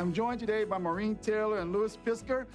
I'm joined today by Maureen Taylor and Louis Pisker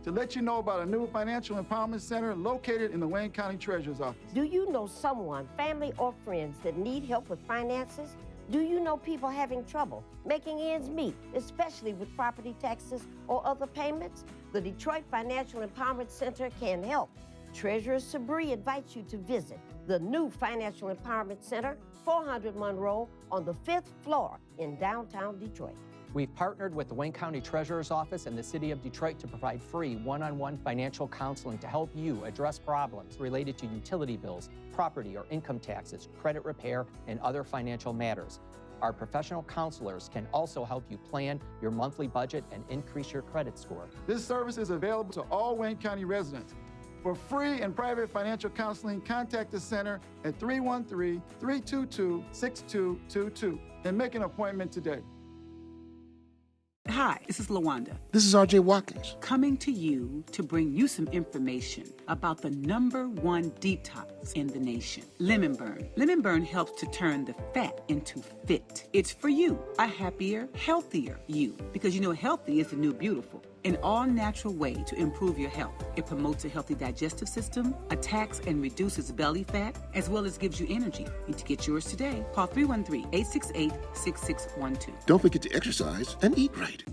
to let you know about a new financial empowerment center located in the Wayne County Treasurer's Office. Do you know someone, family or friends, that need help with finances? Do you know people having trouble making ends meet, especially with property taxes or other payments? The Detroit Financial Empowerment Center can help. Treasurer Sabri invites you to visit the new Financial Empowerment Center, 400 Monroe, on the 5th floor in downtown Detroit. We've partnered with the Wayne County Treasurer's Office and the City of Detroit to provide free one-on-one financial counseling to help you address problems related to utility bills, property or income taxes, credit repair, and other financial matters. Our professional counselors can also help you plan your monthly budget and increase your credit score. This service is available to all Wayne County residents. For free and private financial counseling, contact the center at 313-322-6222 and make an appointment today. Hi, this is LaWanda. This is R.J. Watkins. Coming to you to bring you some information about the #1 detox in the nation, Lemon Burn. Lemon Burn helps to turn the fat into fit. It's for you, a happier, healthier you, because you know healthy is the new beautiful. An all-natural way to improve your health. It promotes a healthy digestive system, attacks and reduces belly fat, as well as gives you energy. Need to get yours today. Call 313-868-6612. Don't forget to exercise and eat right.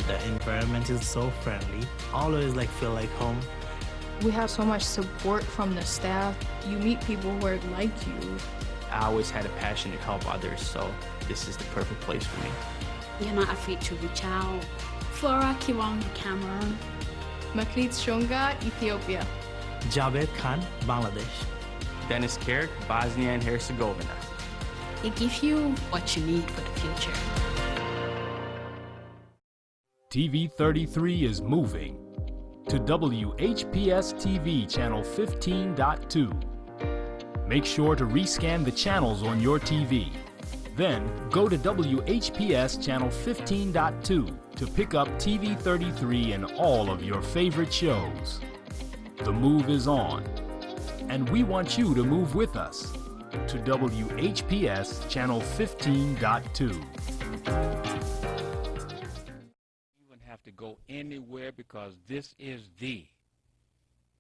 The environment is so friendly. Always feel like home. We have so much support from the staff. You meet people who are like you. I always had a passion to help others, so this is the perfect place for me. You're not afraid to reach out. Flora Kiwang, Cameroon. Maklit Shunga, Ethiopia. Javed Khan, Bangladesh. Dennis Kerr, Bosnia and Herzegovina. It gives you what you need for the future. TV 33 is moving to WHPS TV channel 15.2. Make sure to rescan the channels on your TV. Then go to WHPS channel 15.2 to pick up TV 33 and all of your favorite shows. The move is on, and we want you to move with us to WHPS channel 15.2. You wouldn't have to go anywhere because this is the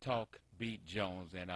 Talk Beat Jones and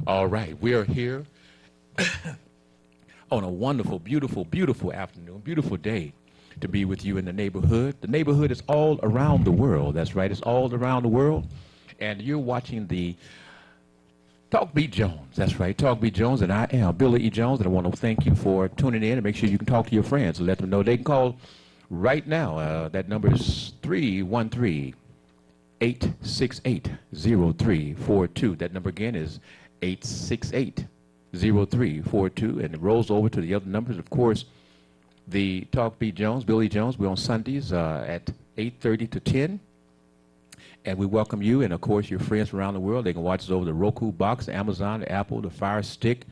All right, we are here on a wonderful, beautiful, beautiful afternoon, beautiful day to be with you in the neighborhood. The neighborhood is all around the world. That's right, it's all around the world. And you're watching the Talk Beat Jones. That's right, Talk Beat Jones, and I am Billy E. Jones, and I want to thank you for tuning in and make sure you can talk to your friends and let them know they can call right now. That number is 313-868-0342. That number again is 868-0342, and it rolls over to the other numbers. Of course, the Talk Beat Jones, Billy Jones, we're on Sundays at 8:30 to 10. And we welcome you and, of course, your friends around the world. They can watch us over the Roku box, the Amazon, the Apple, the Fire Stick.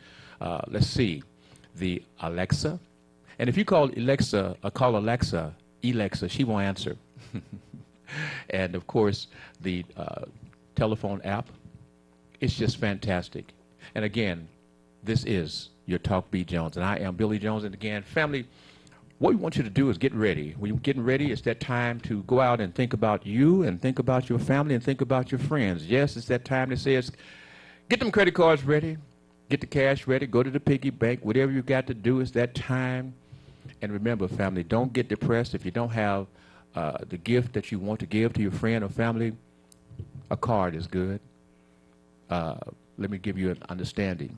Let's see, the Alexa. And if you call Alexa, she won't answer. And of course, the telephone app, it's just fantastic. And again, this is your Talk B. Jones, and I am Billy Jones. And again, family, what we want you to do is get ready. When you're getting ready, it's that time to go out and think about you and think about your family and think about your friends. Yes, it's that time that says, get them credit cards ready, get the cash ready, go to the piggy bank, whatever you got to do, it's that time. And remember, family, don't get depressed if you don't have the gift that you want to give to your friend or family. A card is good. Let me give you an understanding.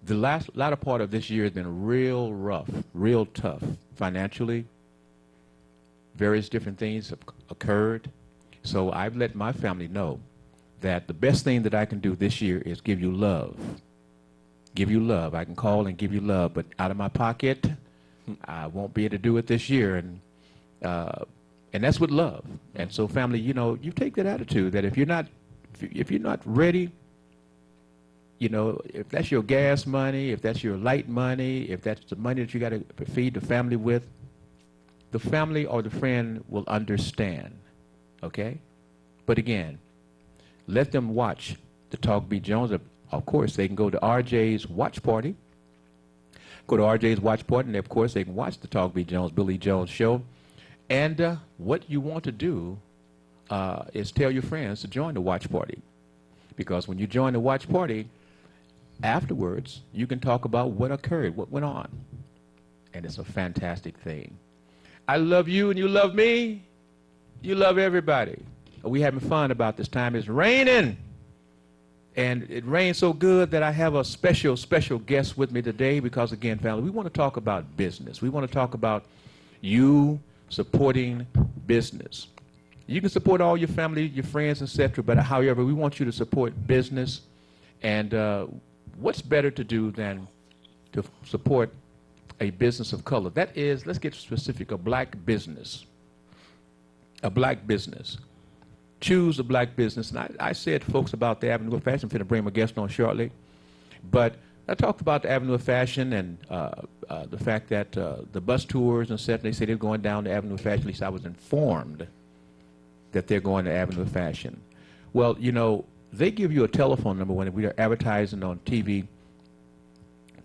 The latter part of this year has been real rough, real tough financially. Various different things have occurred. So I've let my family know that the best thing that I can do this year is give you love. Give you love. I can call and give you love, but out of my pocket, I won't be able to do it this year. And that's with love. And so family, you know, you take that attitude that if you're not ready, you know, if that's your gas money, if that's your light money, if that's the money that you got to feed the family with, the family or the friend will understand, okay? But again, let them watch the Talk B. Jones. Of course, they can go to RJ's Watch Party. Go to RJ's Watch Party, and of course, they can watch the Talk B. Jones, Billy Jones show. And what you want to do is tell your friends to join the Watch Party. Because when you join the Watch Party, afterwards, you can talk about what occurred, what went on. And it's a fantastic thing. I love you and you love me. You love everybody. We having fun about this time. It's raining. And it rained so good that I have a special guest with me today because, again, family, we want to talk about business. We want to talk about you supporting business. You can support all your family, your friends, etc., but however, we want you to support business. And what's better to do than to support a business of color? That is, let's get specific, a black business. A black business. Choose a black business. And I said to folks about the Avenue of Fashion. I'm going to bring my guest on shortly. But I talked about the Avenue of Fashion and the fact that the bus tours and stuff, they say they're going down the Avenue of Fashion. At least I was informed that they're going to Avenue of Fashion. Well, you know, they give you a telephone number when we are advertising on TV,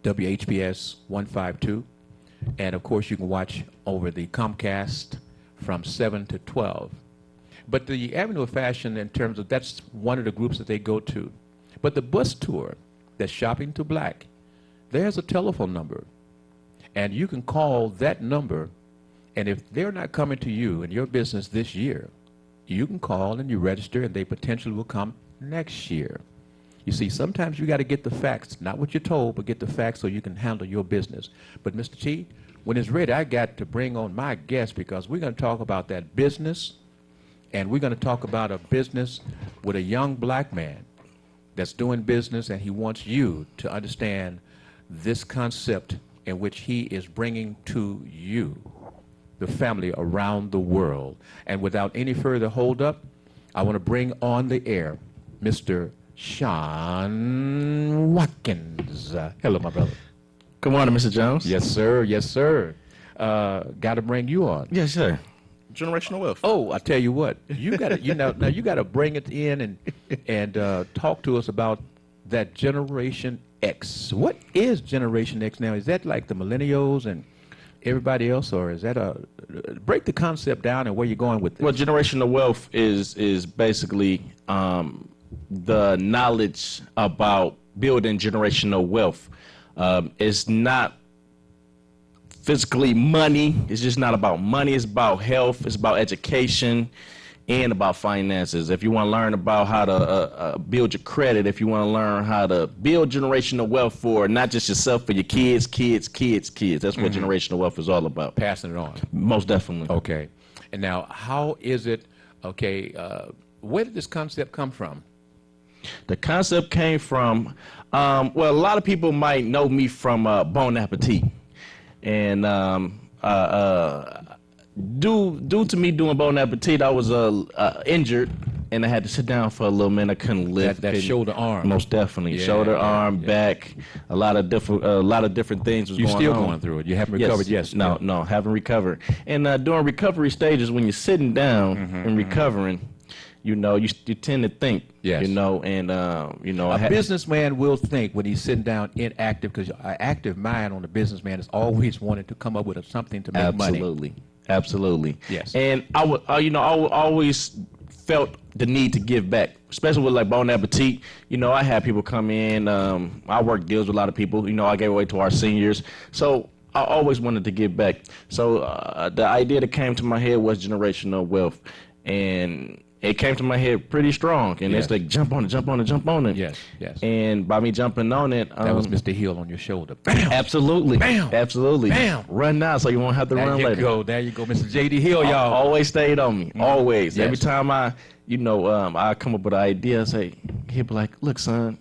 WHPS 152. And, of course, you can watch over the Comcast from 7 to 12. But the Avenue of Fashion, in terms of, that's one of the groups that they go to. But the bus tour, that's Shopping to Black, there's a telephone number. And you can call that number, and if they're not coming to you in your business this year, you can call and you register, and they potentially will come next year. You see, sometimes you got to get the facts, not what you're told, but get the facts so you can handle your business. But Mr. T, when it's ready, I got to bring on my guest because we're going to talk about that business, and we're going to talk about a business with a young black man that's doing business, and he wants you to understand this concept in which he is bringing to you, the family around the world. And without any further hold up, I want to bring on the air Mr. Sean Watkins. Hello, my brother. Good morning, Mr. Jones. Yes, sir. Yes, sir. Got to bring you on. Yes, sir. Generational wealth. Oh, I tell you what, you got to, you know, now you got to bring it in and talk to us about that Generation X. What is Generation X now? Is that like the millennials and everybody else, or is that break the concept down and where you're going with this? Well, generational wealth is basically the knowledge about building generational wealth. It's not physically money. It's just not about money. It's about health. It's about education and about finances. If you want to learn about how to build your credit, if you want to learn how to build generational wealth for not just yourself, for your kids. That's what generational wealth is all about. Passing it on. Most definitely. Okay. And now, how is it, okay, where did this concept come from? The concept came from, well, a lot of people might know me from Bon Appetit. And due to me doing Bon Appetit, I was injured, and I had to sit down for a little minute. I couldn't lift. That shoulder arm. Most definitely. Yeah, Shoulder, yeah, arm, yeah. back, a lot of different things was You're going still on. going through it. You haven't recovered yet. No, still. no, haven't recovered. And during recovery stages, when you're sitting down Mm-hmm, and recovering, you know, you tend to think, Yes. you know, and, you know. A businessman will think when he's sitting down inactive, because an active mind on a businessman is always wanting to come up with something to make money. Absolutely. Absolutely. Yes. And I would, you know, I would always felt the need to give back, especially with like Bon Appetit. You know, I had people come in. I work deals with a lot of people. You know, I gave away to our seniors. So I always wanted to give back. So the idea that came to my head was generational wealth. And it came to my head pretty strong. And Yes. it's like, jump on it, jump on it, jump on it. Yes, yes. And by me jumping on it. That was Mr. Hill on your shoulder. Bam! Absolutely. Bam! Absolutely. Bam! Run now so you won't have to There run you later. go. There you go. Mr. J.D. Hill, y'all. Always stayed on me. Always. Yes. Every time I come up with an idea, I say, he'd be like, look, son,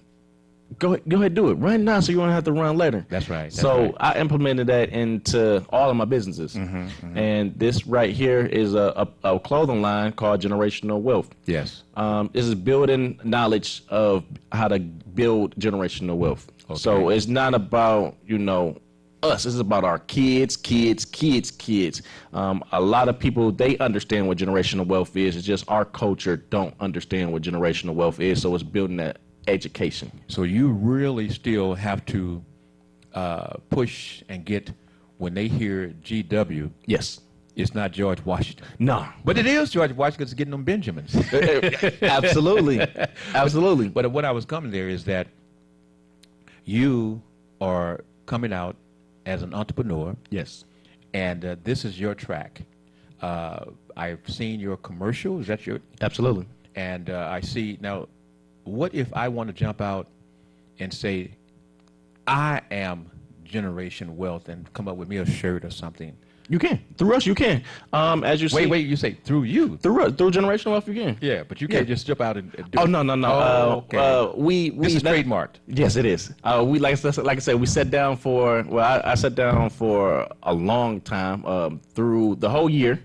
go ahead, do it. Run now so you won't have to run later. That's right. That's So right. I implemented that into all of my businesses. And this right here is a clothing line called Generational Wealth. Yes. This is building knowledge of how to build generational wealth. Okay. So it's not about, you know, us. It's about our kids. A lot of people, they understand what generational wealth is. It's just our culture don't understand what generational wealth is. So it's building that education. So you really still have to push and get, when they hear GW, Yes. it's not George Washington. No. But it is George Washington getting them Benjamins. Absolutely. Absolutely. But what I was coming there is that you are coming out as an entrepreneur, Yes. and this is your track. I've seen your commercial. Is that your? Absolutely. And I see now. What if I want to jump out and say, I am Generation Wealth, and come up with me a shirt or something? You can. Through us, you can. As you see. Wait, you say through you? Through us, through generational wealth, you can. Yeah, but you can't just jump out and do Oh it. no. Oh, okay. This is trademarked. Yes, it is. We like I said, we sat down for. Well, I sat down for a long time through the whole year,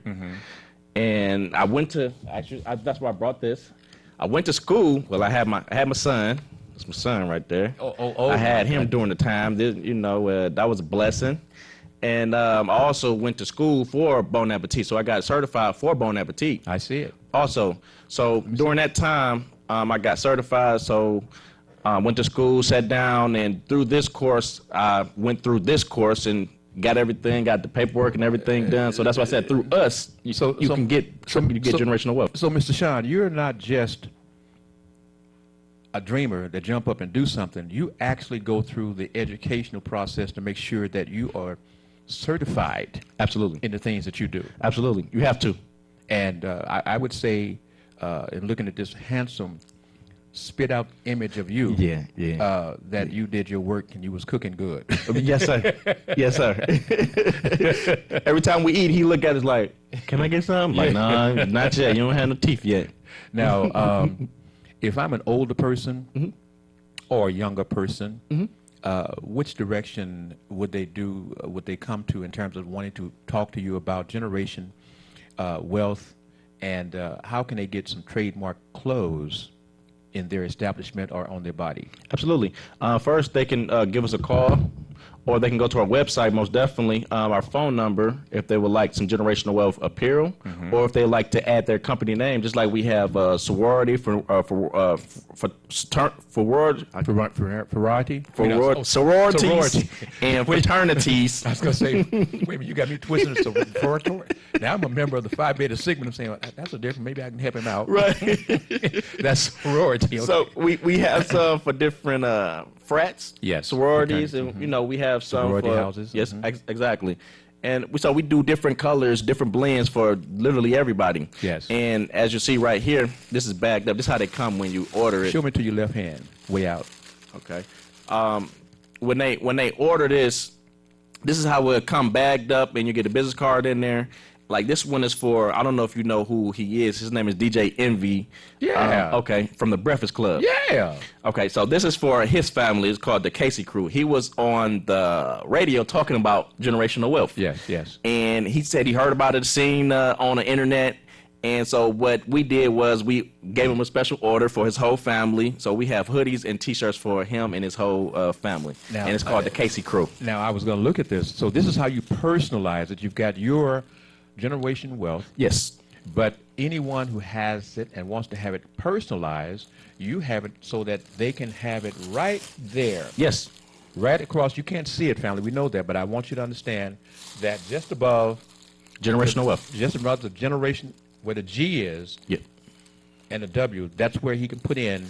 and I went to. Actually, that's why I brought this. I went to school. Well, I had my son. That's my son right there. Oh, I had my him goodness. during the time. You know, that was a blessing. And I also went to school for Bon Appetit, so I got certified for Bon Appetit. I see it. Also, so during that time, I got certified. So went to school, sat down, and through this course, I went through this course and got everything, got the paperwork and everything done. So that's why I said through us, you can get generational wealth. So, Mr. Sean, you're not just a dreamer that jump up and do something. You actually go through the educational process to make sure that you are certified Absolutely. in the things that you do. Absolutely. You have to. And I would say, in looking at this handsome, spit out image of you, that you did your work and you was cooking good. Yes, sir. Yes, sir. Every time we eat, he look at us like, can I get some? Like, no, not yet. You don't have no teeth yet. Now, if I'm an older person or a younger person, which direction would they do? Would they come to in terms of wanting to talk to you about generation wealth, and how can they get some trademark clothes in their establishment or on their body? Absolutely. First, they can give us a call, or they can go to our website, most definitely. Our phone number, if they would like some generational wealth apparel, or if they like to add their company name, just like we have sorority sororities and fraternities. I was going to say, wait a minute, you got me twisting. So now I'm a member of the Phi Beta Sigma. I'm saying, that's a different, maybe I can help him out. Right. That's sorority. Okay. So we have some for different frats, Yes, sororities, fraternities, and you know we have some Sorority for houses, Yes, exactly. And we do different colors, different blends for literally everybody. Yes. And as you see right here, this is bagged up. This is how they come when you order it. Show me to your left hand, way out. Okay. When they order this is how it'll come bagged up, and you get a business card in there. Like this one is for, I don't know if you know who he is. His name is DJ Envy. Yeah. Okay, from the Breakfast Club. Yeah. Okay, so this is for his family. It's called the Casey Crew. He was on the radio talking about generational wealth. Yes. And he said he heard about it, seen on the internet, And so what we did was we gave him a special order for his whole family. So we have hoodies and T-shirts for him and his whole family. Now, and it's called the Casey Crew. Now, I was going to look at this. So this is how you personalize it. You've got your Generation Wealth. Yes. But anyone who has it and wants to have it personalized, you have it so that they can have it right there. Yes. Right across. You can't see it, family. We know that. But I want you to understand that just above Generational Wealth. just above the generation where the G is Yeah. and the W, that's where he can put in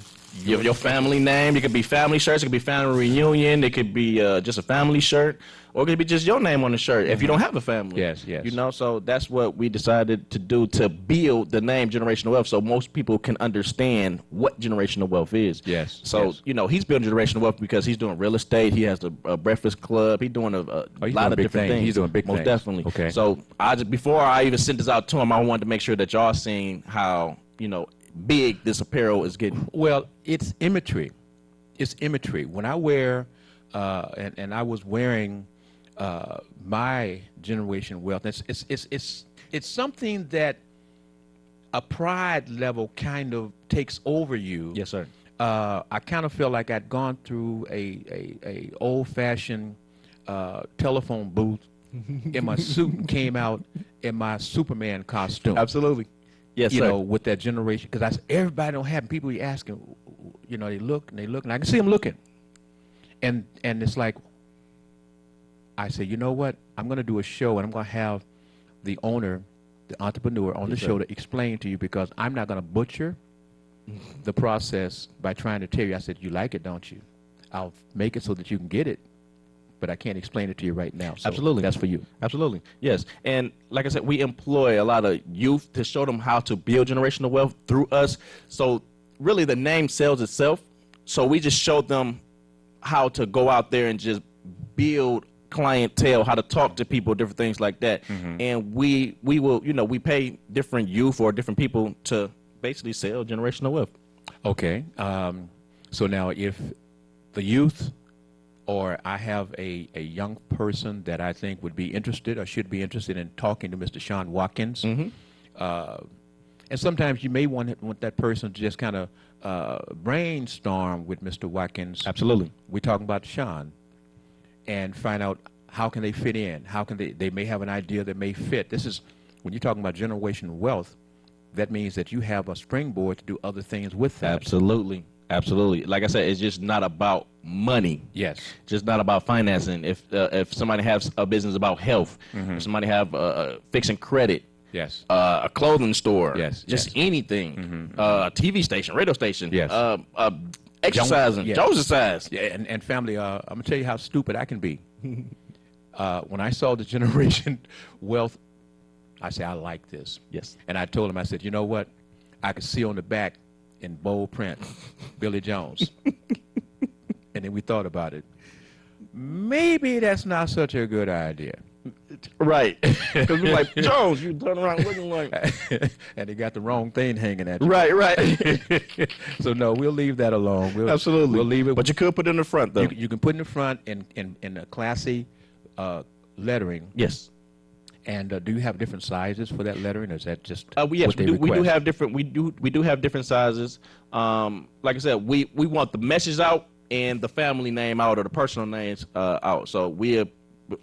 Your family name. It could be family shirts. It could be family reunion. It could be just a family shirt, or it could be just your name on the shirt if you don't have a family. Yes, yes. You know, so that's what we decided to do to build the name Generational Wealth, so most people can understand what generational wealth is. Yes, So yes. you know, he's building generational wealth because he's doing real estate. He has a breakfast club. He's doing a he's lot doing of big different things. things. He's doing big most things. definitely. Okay. So before I even sent this out to him, I wanted to make sure that y'all seen how big this apparel is getting. Well, it's imagery. It's imagery. When I wear, and I was wearing my Generation Wealth, it's something that a pride level kind of takes over you. Yes, sir. I kind of feel like I'd gone through a old-fashioned telephone booth in my suit and came out in my Superman costume. Absolutely. Yes, You sir. know, with that generation, because everybody don't have people. You asking, they look and they look, and I can see them looking, and it's like, I say, you know what? I'm going to do a show, and I'm going to have the owner, the entrepreneur, on the Yes, sir. show to explain to you, because I'm not going to butcher the process by trying to tell you. I said, you like it, don't you? I'll make it so that you can get it, but I can't explain it to you right now. So Absolutely. that's for you. Absolutely. Yes. And like I said, we employ a lot of youth to show them how to build generational wealth through us. So really the name sells itself. So we just show them how to go out there and just build clientele, how to talk to people, different things like that. And we will, we pay different youth or different people to basically sell generational wealth. Okay. So now if the youth, or I have a young person that I think would be interested or should be interested in talking to Mr. Sean Watkins. And sometimes you may want that person to just kind of brainstorm with Mr. Watkins. Absolutely. We're talking about Sean, and find out how can they fit in. How can they may have an idea that may fit. This is, when you're talking about generational wealth, that means that you have a springboard to do other things with that. Absolutely. Absolutely. Like I said, it's just not about money. Yes. Just not about financing. If somebody has a business about health, if somebody have fixing credit, Yes. a clothing store, Yes, just yes. anything, a TV station, radio station, Yes. exercising, Yes. exercise. Yeah, and family, I'm going to tell you how stupid I can be. When I saw the Generation Wealth, I said, I like this. Yes. And I told him, I said, you know what? I could see on the back in bold print, Billy Jones. And then we thought about it. Maybe that's not such a good idea. Right. Because we're like, Jones, you turn around looking like. And they got the wrong thing hanging at you. Right, right. So, no, we'll leave that alone. Absolutely. We'll leave it. But you could put it in the front, though. You can put in the front in a classy lettering. Yes. And do you have different sizes for that lettering, or is that just Yes, what they we do request? have different. We do have different sizes. Like I said, we want the message out and the family name out, or the personal names out. So we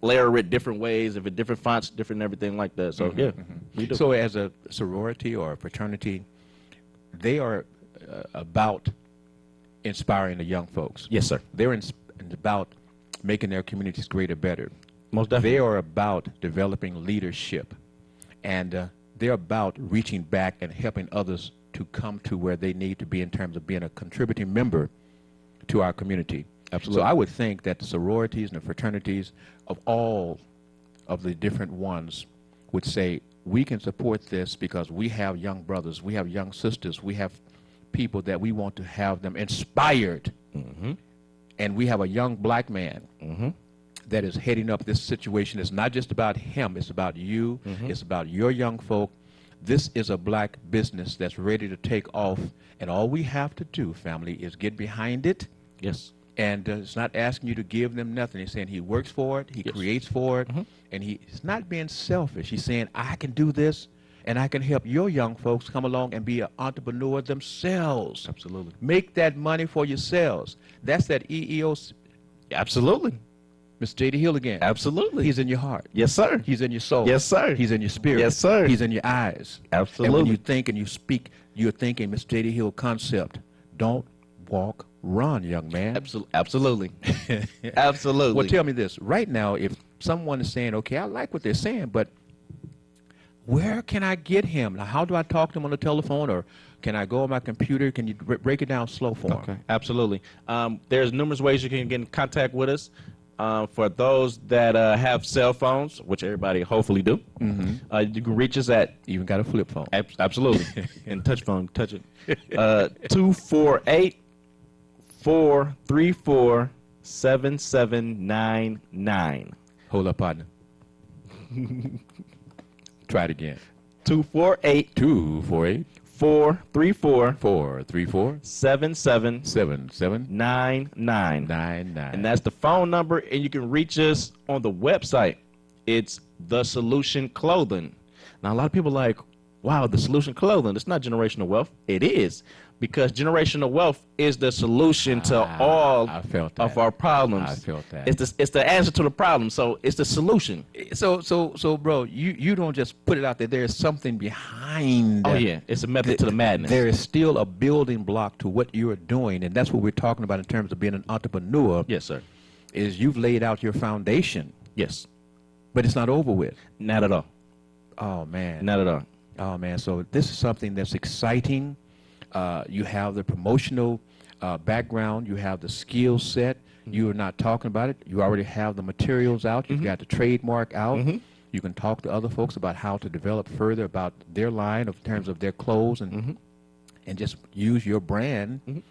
layer it different ways, if it different fonts, different everything like that. So we do. So as a sorority or a fraternity, they are about inspiring the young folks. Yes, sir. They're about making their communities greater, better. Most definitely. They are about developing leadership, and they're about reaching back and helping others to come to where they need to be in terms of being a contributing member to our community. Absolutely. So I would think that the sororities and the fraternities of all of the different ones would say, we can support this because we have young brothers, we have young sisters, we have people that we want to have them inspired. And we have a young black man that is heading up this situation. It's not just about him, it's about you, it's about your young folk. This is a black business that's ready to take off, and all we have to do, family, is get behind it. Yes. And it's not asking you to give them nothing. He's saying he works for it, he creates for it, and he's not being selfish. He's saying, I can do this, and I can help your young folks come along and be an entrepreneur themselves. Absolutely. Make that money for yourselves. That's that EEO. Absolutely. Mr. J.D. Hill again. Absolutely. He's in your heart. Yes, sir. He's in your soul. Yes, sir. He's in your spirit. Yes, sir. He's in your eyes. Absolutely. And when you think and you speak, you're thinking Mr. J.D. Hill concept. Don't walk, run, young man. Absolutely. Absolutely. Well, tell me this. Right now, if someone is saying, okay, I like what they're saying, but where can I get him? Now, how do I talk to him on the telephone, or can I go on my computer? Can you break it down slow for him? Okay, absolutely. There's numerous ways you can get in contact with us. For those that have cell phones, which everybody hopefully do, you can reach us at... Even got a flip phone. Absolutely. And touch phone, touch it. 248-434-7799. Hold up, partner. Try it again. 248 434 7799. And that's the phone number, and you can reach us on the website. It's The Solution Clothing. Now, a lot of people are like, wow, The Solution Clothing, it's not generational wealth. It is, because generational wealth is the solution to all of our problems. I felt that. It's the answer to the problem, so it's the solution. So, bro, you don't just put it out there. There's something behind. Oh, yeah. It's a method to the madness. There is still a building block to what you are doing, and that's what we're talking about in terms of being an entrepreneur. Yes, sir. Is you've laid out your foundation. Yes. But it's not over with. Not at all. Oh, man. Not at all. Oh, man. So this is something that's exciting. You have the promotional background. You have the skill set. You are not talking about it. You already have the materials out. You've got the trademark out. You can talk to other folks about how to develop further about their line in terms of their clothes, and just use your brand,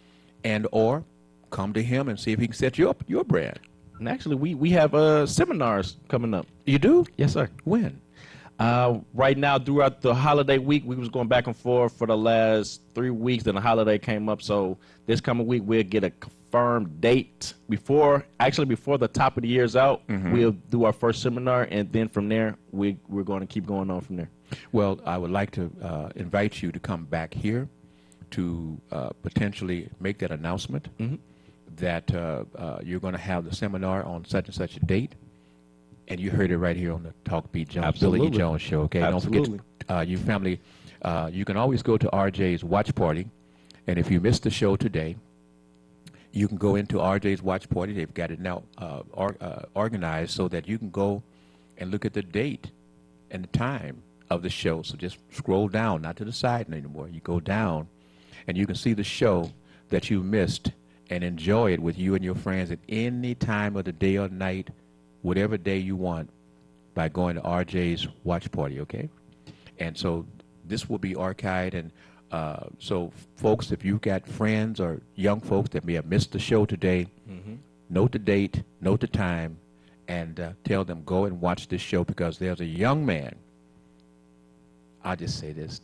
and or come to him and see if he can set you up your brand. And actually, we have seminars coming up. You do? Yes, sir. When? Right now, throughout the holiday week, we was going back and forth for the last 3 weeks. Then the holiday came up, so this coming week we'll get a confirmed date before the top of the year's out. We'll do our first seminar, and then from there we're going to keep going on from there. Well, I would like to invite you to come back here to potentially make that announcement that you're going to have the seminar on such and such a date. And you heard it right here on the Talk Beat Jones, Billy E. Jones Show, okay? Absolutely. Don't forget, you family, you can always go to RJ's Watch Party. And if you missed the show today, you can go into RJ's Watch Party. They've got it now organized so that you can go and look at the date and the time of the show. So just scroll down, not to the side anymore. You go down, and you can see the show that you missed and enjoy it with you and your friends at any time of the day or night, whatever day you want, by going to RJ's Watch Party, okay? And so this will be archived, and so folks, if you've got friends or young folks that may have missed the show today, note the date, note the time, and tell them go and watch this show, because there's a young man, I'll just say this,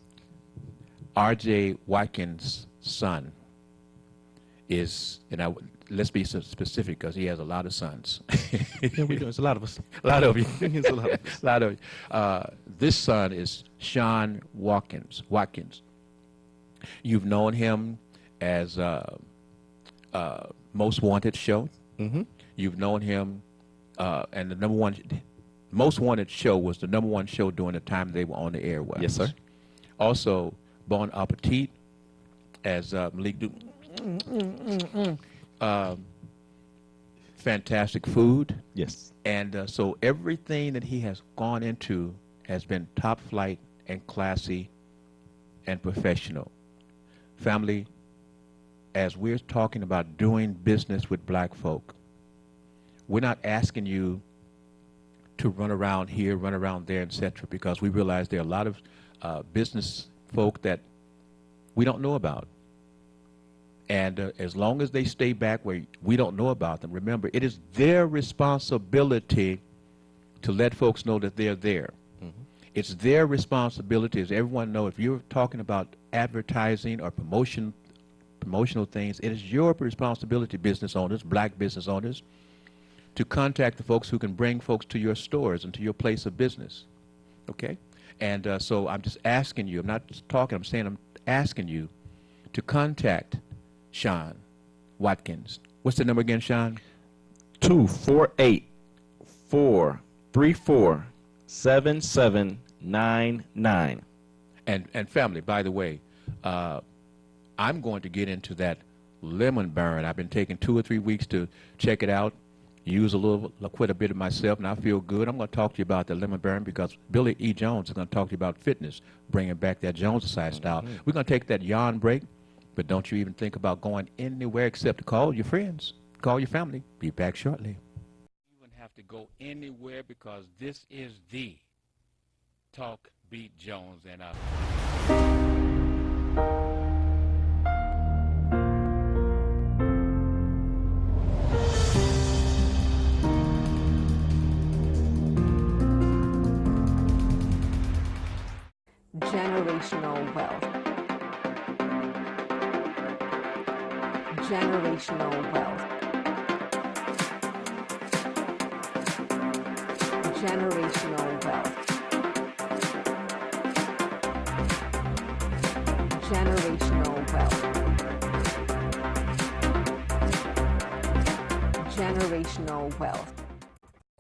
R.J. Watkins' son is, and let's be so specific, because he has a lot of sons. Yeah, we do. It's a lot of us. A lot of you. It's a lot of us. A lot of you. This son is Sean Watkins. You've known him as Most Wanted show. You've known him, and the number one, Most Wanted show was the number one show during the time they were on the airwaves. Yes, sir. Also, Bon Appetit as Malik Fantastic Food. Yes. And so everything that he has gone into has been top flight and classy and professional. Family, as we're talking about doing business with black folk, we're not asking you to run around here, run around there, etc., because we realize there are a lot of business folk that we don't know about. And as long as they stay back where we don't know about them, remember, it is their responsibility to let folks know that they're there. It's their responsibility, as everyone knows, if you're talking about advertising or promotional things, it is your responsibility, business owners, black business owners, to contact the folks who can bring folks to your stores and to your place of business. Okay? And so I'm just asking you, I'm not just talking, I'm saying I'm asking you to contact Sean Watkins. What's the number again, Sean? 248-434-7799. And family, by the way, I'm going to get into that lemon burn. I've been taking 2 or 3 weeks to check it out, use quite a bit of myself, and I feel good. I'm going to talk to you about the lemon burn because Billy E. Jones is going to talk to you about fitness, bringing back that Jones-a-side style. We're going to take that yarn break, but don't you even think about going anywhere except to call your friends, call your family. Be back shortly. You wouldn't have to go anywhere because this is the Talk Beat Jones and Generational wealth. Generational wealth. Generational wealth. Generational wealth. Generational wealth.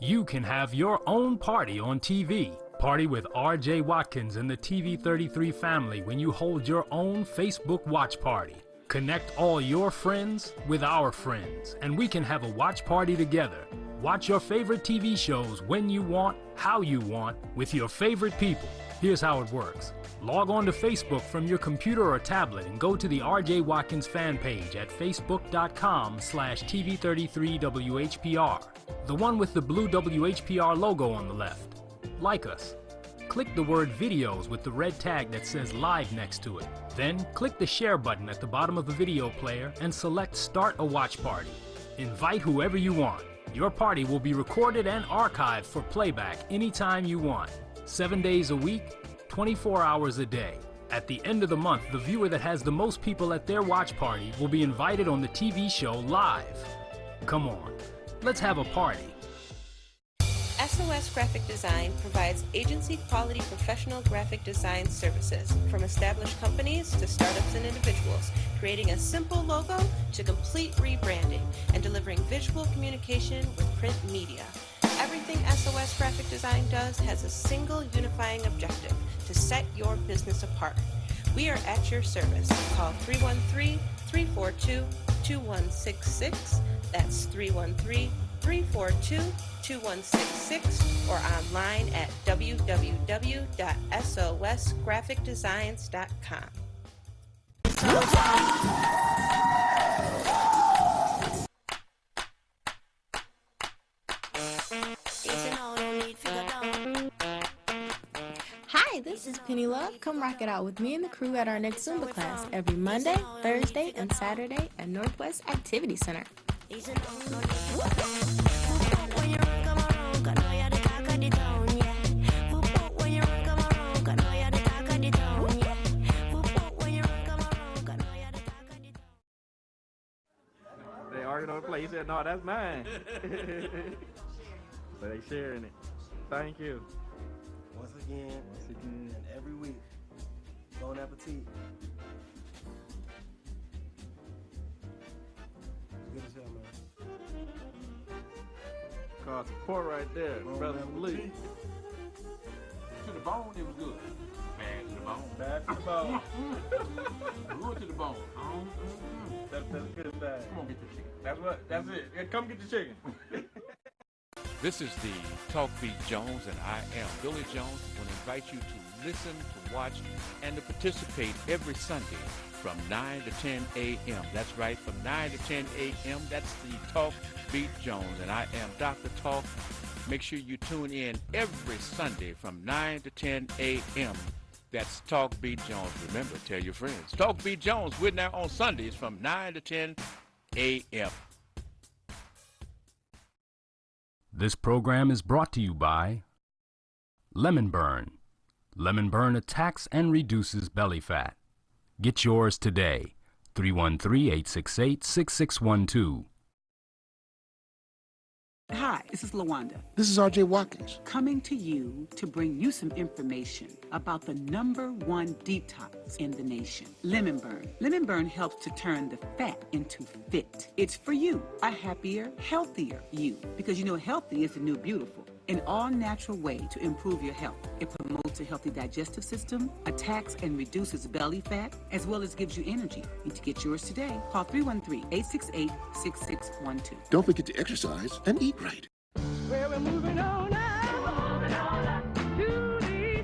You can have your own party on TV. Party with R.J. Watkins and the TV33 family when you hold your own Facebook watch party. Connect all your friends with our friends, and we can have a watch party together. Watch your favorite TV shows when you want, how you want, with your favorite people. Here's how it works. Log on to Facebook from your computer or tablet and go to the R.J. Watkins fan page at facebook.com/TV33WHPR, the one with the blue WHPR logo on the left. Like us. Click the word videos with the red tag that says live next to it. Then click the share button at the bottom of the video player and select start a watch party. Invite whoever you want. Your party will be recorded and archived for playback anytime you want. 7 days a week, 24 hours a day. At the end of the month, the viewer that has the most people at their watch party will be invited on the TV show live. Come on, let's have a party. SOS Graphic Design provides agency-quality professional graphic design services from established companies to startups and individuals, creating a simple logo to complete rebranding and delivering visual communication with print media. Everything SOS Graphic Design does has a single unifying objective: to set your business apart. We are at your service. Call 313-342-2166. That's 313-342-2166 or online at www.sosgraphicdesigns.com. Hi, this is Penny Love. Come rock it out with me and the crew at our next Zumba class every Monday, Thursday, and Saturday at Northwest Activity Center. They argued on the play. He said, "No, that's mine." So they sharing it. Thank you. Once again, and every week. Bon appetit. Good as hell, man. Called support right there, brother Lee. To the bone, it was good. Bad to the bone. Bad to the bone. Good to the bone. That's good bad. Come on, get the chicken. That's it. Yeah, come get the chicken. This is the Talk Beat Jones, and I am Billy Jones. I want to invite you to listen, to watch, and to participate every Sunday from 9 to 10 a.m. That's right, from 9 to 10 a.m. That's the Talk Beat Jones, and I am Dr. Talk. Make sure you tune in every Sunday from 9 to 10 a.m. That's Talk Beat Jones. Remember, tell your friends. Talk Beat Jones, we're now on Sundays from 9 to 10 a.m. This program is brought to you by Lemon Burn. Lemon Burn attacks and reduces belly fat. Get yours today. 313-868-6612. Hi, this is LaWanda. This is RJ Watkins. Coming to you to bring you some information about the #1 detox in the nation, Lemon Burn. Lemon Burn helps to turn the fat into fit. It's for you, a happier, healthier you. Because you know healthy is the new beautiful. An all-natural way to improve your health. It promotes a healthy digestive system, attacks and reduces belly fat, as well as gives you energy. Need to get yours today. Call 313-868-6612. Don't forget to exercise and eat right. Well, we're moving on now to the side. You will see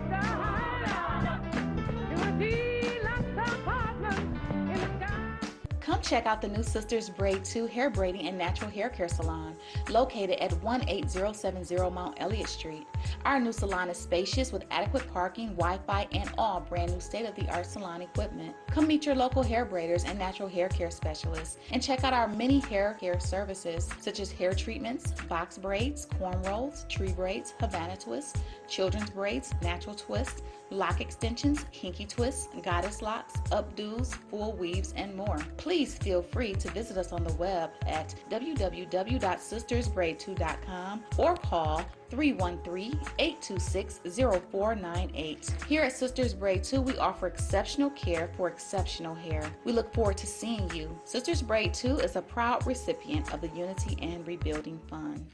lots of apartments in the sky. Come check out the new Sisters Braid 2 hair braiding and natural hair care salon, located at 18070 Mount Elliott Street. Our new salon is spacious with adequate parking, Wi-Fi, and all brand new state-of-the-art salon equipment. Come meet your local hair braiders and natural hair care specialists, and check out our many hair care services, such as hair treatments, box braids, cornrows, tree braids, Havana twists, children's braids, natural twists, lock extensions, kinky twists, goddess locks, updos, full weaves, and more. Please feel free to visit us on the web at www.sistersbraid2.com or call 313-826-0498. Here at Sisters Braid 2, we offer exceptional care for exceptional hair. We look forward to seeing you. Sisters Braid 2 is a proud recipient of the Unity and Rebuilding Fund.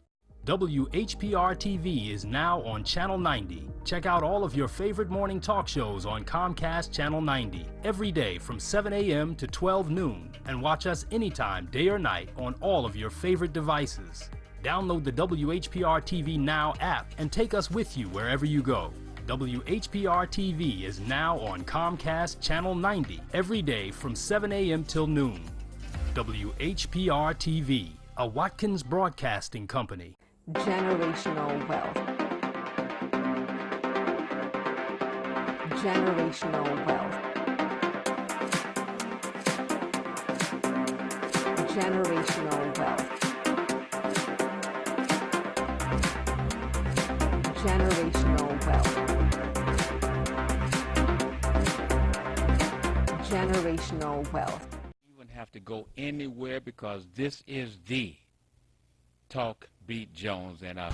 WHPR-TV is now on Channel 90. Check out all of your favorite morning talk shows on Comcast Channel 90 every day from 7 a.m. to 12 noon, and watch us anytime, day or night, on all of your favorite devices. Download the WHPR-TV Now app and take us with you wherever you go. WHPR-TV is now on Comcast Channel 90 every day from 7 a.m. till noon. WHPR-TV, a Watkins Broadcasting Company. Generational wealth. Generational wealth. Generational wealth. Generational wealth. Generational wealth. You wouldn't have to go anywhere because this is the Talk Beat Jones and us.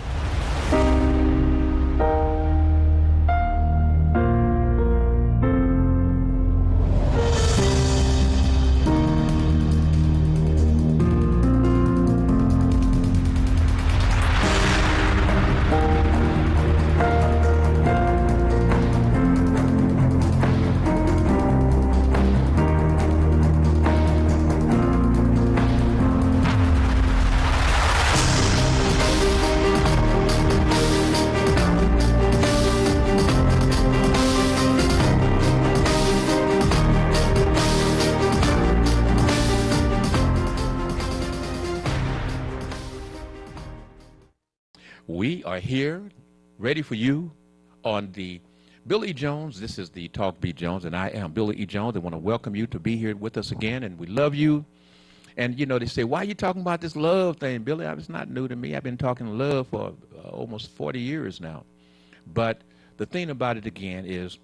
We are here, ready for you on the Billy Jones. This is the Talk Beat Jones, and I am Billy E. Jones. I want to welcome you to be here with us again, and we love you. And, you know, they say, why are you talking about this love thing, Billy? It's not new to me. I've been talking love for almost 40 years now. But the thing about it, again, is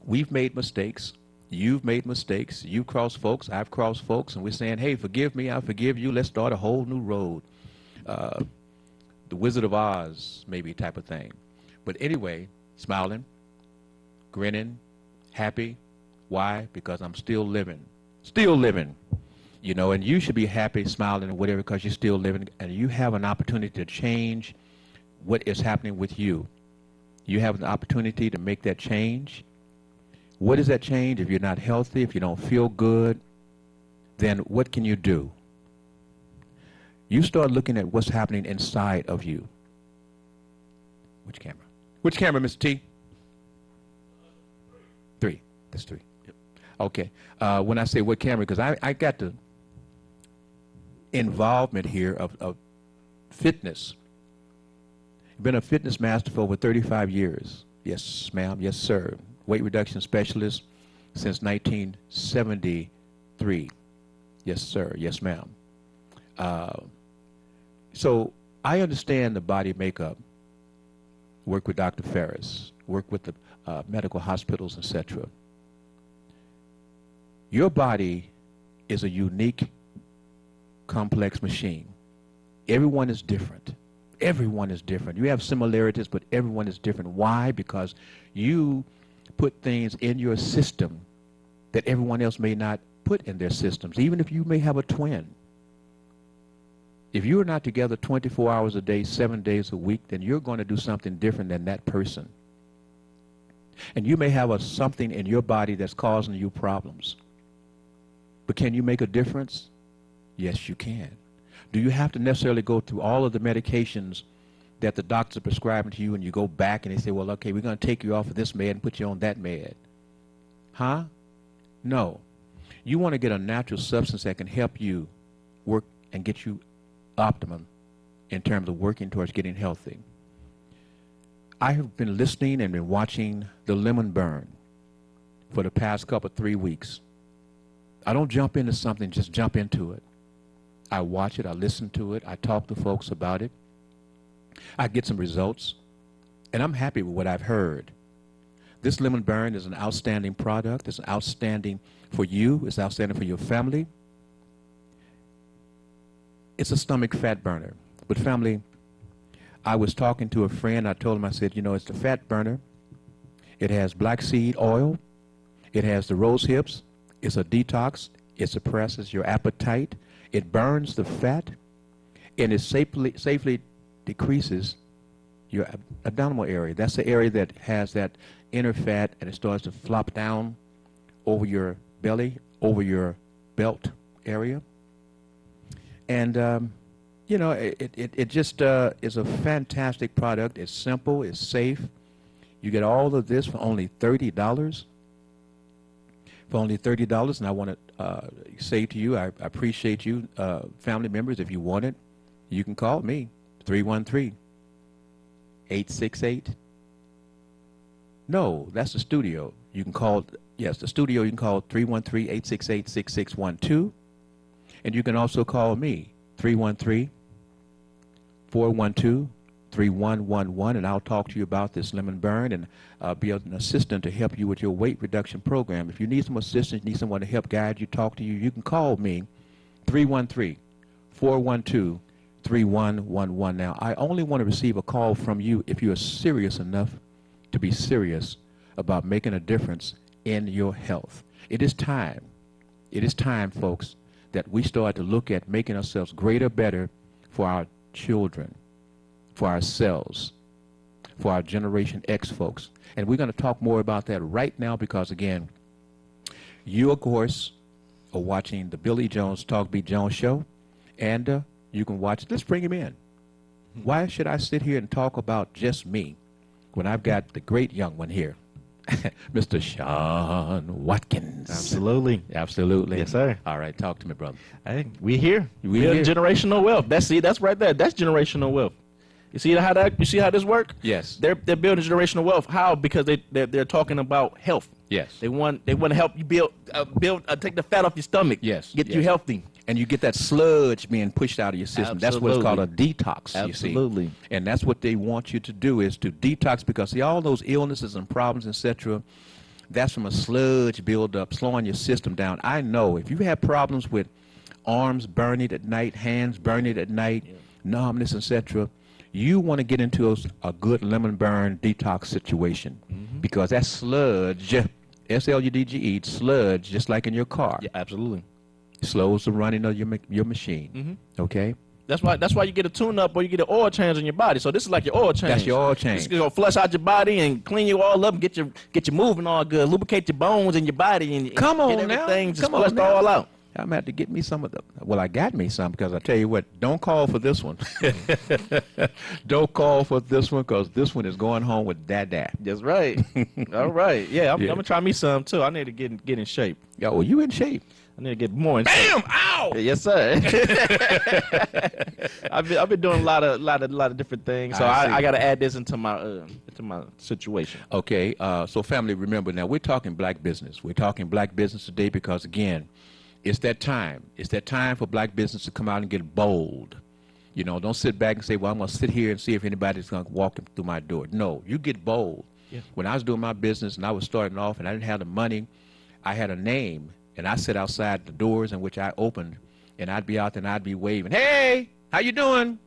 we've made mistakes. You've made mistakes. You've crossed folks. I've crossed folks. And we're saying, hey, forgive me. I forgive you. Let's start a whole new road. The Wizard of Oz, maybe, type of thing. But anyway, smiling, grinning, happy. Why? Because I'm still living. Still living. You know, and you should be happy, smiling, or whatever, because you're still living, and you have an opportunity to change what is happening with you. You have an opportunity to make that change. What is that change? If you're not healthy, if you don't feel good, then what can you do? You start looking at what's happening inside of you. Which camera? Which camera, Mr. T? 3. That's 3. Yep. Okay. When I say what camera, because I got the involvement here of fitness. Been a fitness master for over 35 years. Yes, ma'am. Yes, sir. Weight reduction specialist since 1973. Yes, sir. Yes, ma'am. So I understand the body makeup. Work with Dr. Ferris. Work with the medical hospitals, etc. Your body is a unique, complex machine. Everyone is different. Everyone is different. You have similarities, but everyone is different. Why? Because you put things in your system that everyone else may not put in their systems, even if you may have a twin. If you're not together 24 hours a day, 7 days a week, then you're going to do something different than that person. And you may have something in your body that's causing you problems. But can you make a difference? Yes, you can. Do you have to necessarily go through all of the medications that the doctors are prescribing to you, and you go back and they say, well, okay, we're going to take you off of this med and put you on that med? Huh? No. You want to get a natural substance that can help you work and get you optimum in terms of working towards getting healthy. I have been listening and been watching the Lemon Burn for the past 3 weeks. I don't jump into something, just jump into it. I watch it, I listen to it, I talk to folks about it. I get some results, and I'm happy with what I've heard. This Lemon Burn is an outstanding product. It's outstanding for you. It's outstanding for your family. It's a stomach fat burner. But family, I was talking to a friend. I told him, I said, you know, it's the fat burner. It has black seed oil. It has the rose hips. It's a detox. It suppresses your appetite. It burns the fat. And it safely decreases your abdominal area. That's the area that has that inner fat, and it starts to flop down over your belly, over your belt area. And, you know, it just is a fantastic product. It's simple. It's safe. You get all of this for only $30. For only $30. And I want to say to you, I appreciate you, family members. If you want it, you can call me, 313-868. No, that's the studio. You can call, yes, the studio, you can call 313-868-6612. And you can also call me, 313-412-3111, and I'll talk to you about this Lemon Burn and be an assistant to help you with your weight reduction program. If you need some assistance, need someone to help guide you, talk to you, you can call me, 313-412-3111. Now, I only want to receive a call from you if you are serious enough to be serious about making a difference in your health. It is time, folks, that we start to look at making ourselves greater, better for our children, for ourselves, for our Generation X folks. And we're going to talk more about that right now because, again, you, of course, are watching the Billy Jones Talk Beat Jones show, and you can watch. Let's bring him in. Why should I sit here and talk about just me when I've got the great young one here? Mr. Sean Watkins. Absolutely. Absolutely. Yes, sir. All right, talk to me, brother. Hey, we here. We Building here. generational wealth. That's right there. That's generational wealth. You see how this work? Yes. They're building generational wealth. How? Because they're talking about health. Yes. They want to help you take the fat off your stomach. Yes. Get you healthy. And you get that sludge being pushed out of your system. That's what it's called, a detox, you see. Absolutely. And that's what they want you to do, is to detox, because see, all those illnesses and problems, etc., that's from a sludge buildup, slowing your system down. I know if you have problems with arms burning at night, hands burning at night, numbness, etc., you want to get into a good Lemon Burn detox situation, because that sludge, S-L-U-D-G-E, sludge, just like in your car. Yeah, absolutely. Slows the running of your machine. Okay? That's why you get a tune-up or you get an oil change on your body. So this is like your oil change. That's your oil change. It's gonna flush out your body and clean you all up and get you moving all good, lubricate your bones in your body, and Come on get everything now. just Come on flushed now. all out. I'm going to have to get me some of the, well, I got me some, because I tell you what, don't call for this one. Don't call for this one, because this one is going home with Dada. That's right. All right. Yeah, I'm going to try me some, too. I need to get in shape. Yeah, well, you in shape. I need to get more in shape. Bam! Ow! Yes, sir. I've been doing a lot of different things, so I got to add this into my situation. Okay, so family, remember now, we're talking black business. We're talking black business today because, again, it's that time. It's that time for black business to come out and get bold. You know, don't sit back and say, well, I'm going to sit here and see if anybody's going to walk through my door. No, you get bold. Yeah. When I was doing my business and I was starting off and I didn't have the money, I had a name, and I sat outside the doors in which I opened, and I'd be out there and I'd be waving, hey, How you doing?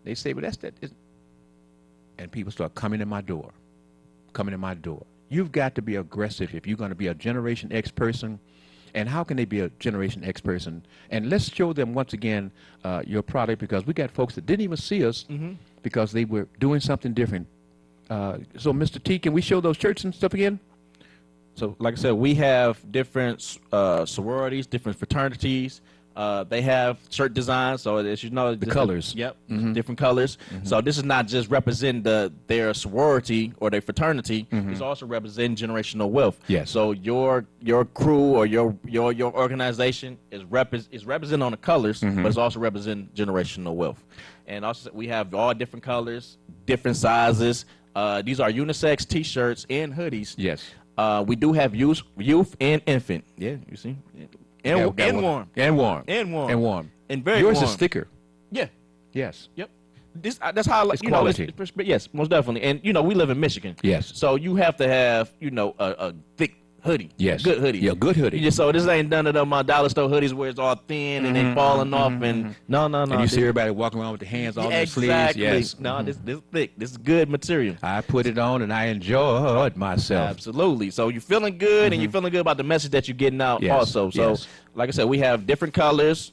They say, well, that's that. And people start coming in my door. You've got to be aggressive if you're going to be a Generation X person. And how can they be a Generation X person? And let's show them once again your product, because we got folks that didn't even see us because they were doing something different. So, Mr. T, can we show those shirts and stuff again? So, like I said, we have different sororities, different fraternities. They have shirt designs, so as you know, The colors. Yep, different colors. So this is not just representing their sorority or their fraternity. It's also representing generational wealth. Yes. So your crew or your organization is representing on the colors, but it's also representing generational wealth. And also we have all different colors, different sizes. These are unisex T-shirts and hoodies. Yes. We do have youth and infant. Yeah, you see. And warm. And warm. And warm. And warm. And very Yours warm. is thicker. Yeah. Yes. Yep. That's how I like, It's quality. Yes, most definitely. And we live in Michigan. Yes. So you have to have a thick hoodie. Yes. Good hoodie. Yeah, good hoodie. So this ain't none of them dollar store hoodies where it's all thin and they falling off and no. And you see everybody walking around with their hands all in their sleeves. Exactly. Yes. No, this thick. This is good material. I put it on and I enjoyed myself. Absolutely. So you're feeling good and you're feeling good about the message that you're getting out Yes. also. So Yes. like I said, we have different colors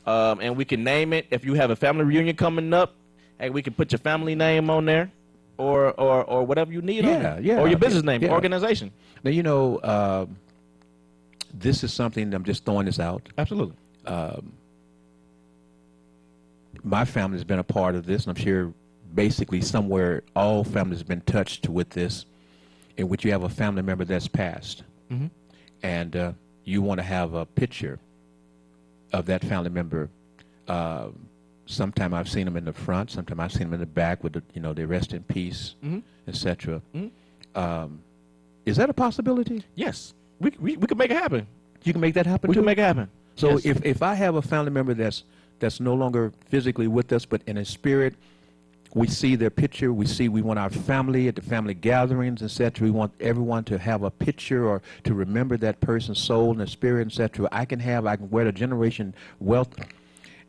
and we can name it. If you have a family reunion coming up, hey, we can put your family name on there or whatever you need on there. Yeah. Or your business name, Yeah. organization. Now, this is something, I'm just throwing this out. Absolutely. My family has been a part of this, and I'm sure basically somewhere all families have been touched with this, in which you have a family member that's passed. And you want to have a picture of that family member. Sometime I've seen them in the front, sometime I've seen them in the back with they rest in peace, etc. Is that a possibility? Yes. We can make it happen. You can make that happen. We too? can make it happen. So Yes. if I have a family member that's no longer physically with us, but in a spirit, we see their picture. We want our family at the family gatherings, etc. We want everyone to have a picture or to remember that person's soul and their spirit, etc. I can wear the Generation Wealth,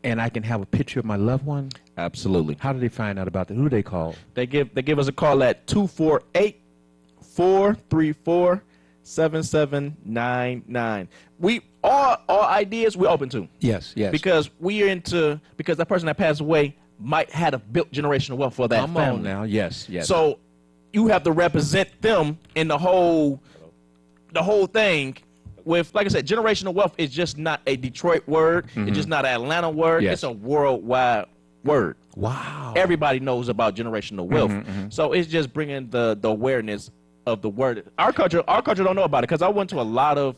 and I can have a picture of my loved one. Absolutely. How do they find out about that? Who do they call? They give us a call at 248-434-7799. We all ideas we're open to. Yes. Because because that person that passed away might have built generational wealth for that Come family. on now. Yes. So you have to represent them in the whole thing. With, like I said, generational wealth is just not a Detroit word. It's just not an Atlanta word. Yes. It's a worldwide word. Wow. Everybody knows about generational wealth. So it's just bringing the awareness of the word. Our culture don't know about it, because I went to a lot of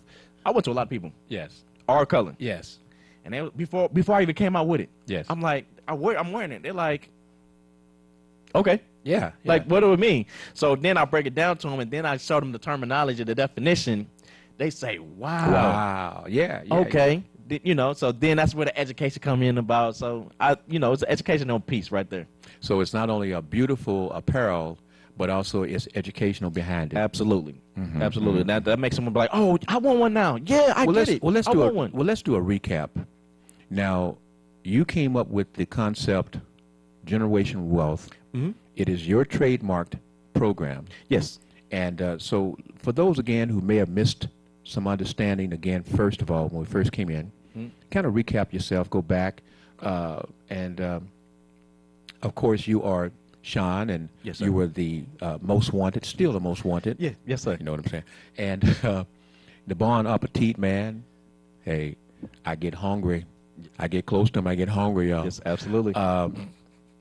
people. Yes. Our color. Yes. And they, before I even came out with it, Yes. I'm like, I'm wearing it. They're like, okay. Yeah. Like, what do it mean? So then I break it down to them, and then I show them the terminology, the definition. They say, wow. Wow. Yeah. Okay. So then that's where the education come in about. So it's an educational piece right there. So it's not only a beautiful apparel, but also it's educational behind it. Absolutely. Absolutely. That makes someone be like, oh, I want one now. Yeah, I get it. Let's I do want one. Well, let's do a recap. Now, you came up with the concept Generation Wealth. It is your trademarked program. Yes. And so for those, again, who may have missed some understanding, again, first of all, when we first came in, kind of recap yourself, go back. And, of course, you are Sean, and Yes, sir. you were the most wanted, still the most wanted. Yeah. Yes, sir. You know what I'm saying? And the Bon Appetit man, hey, I get hungry. I get close to him, I get hungry, y'all. Yes, absolutely.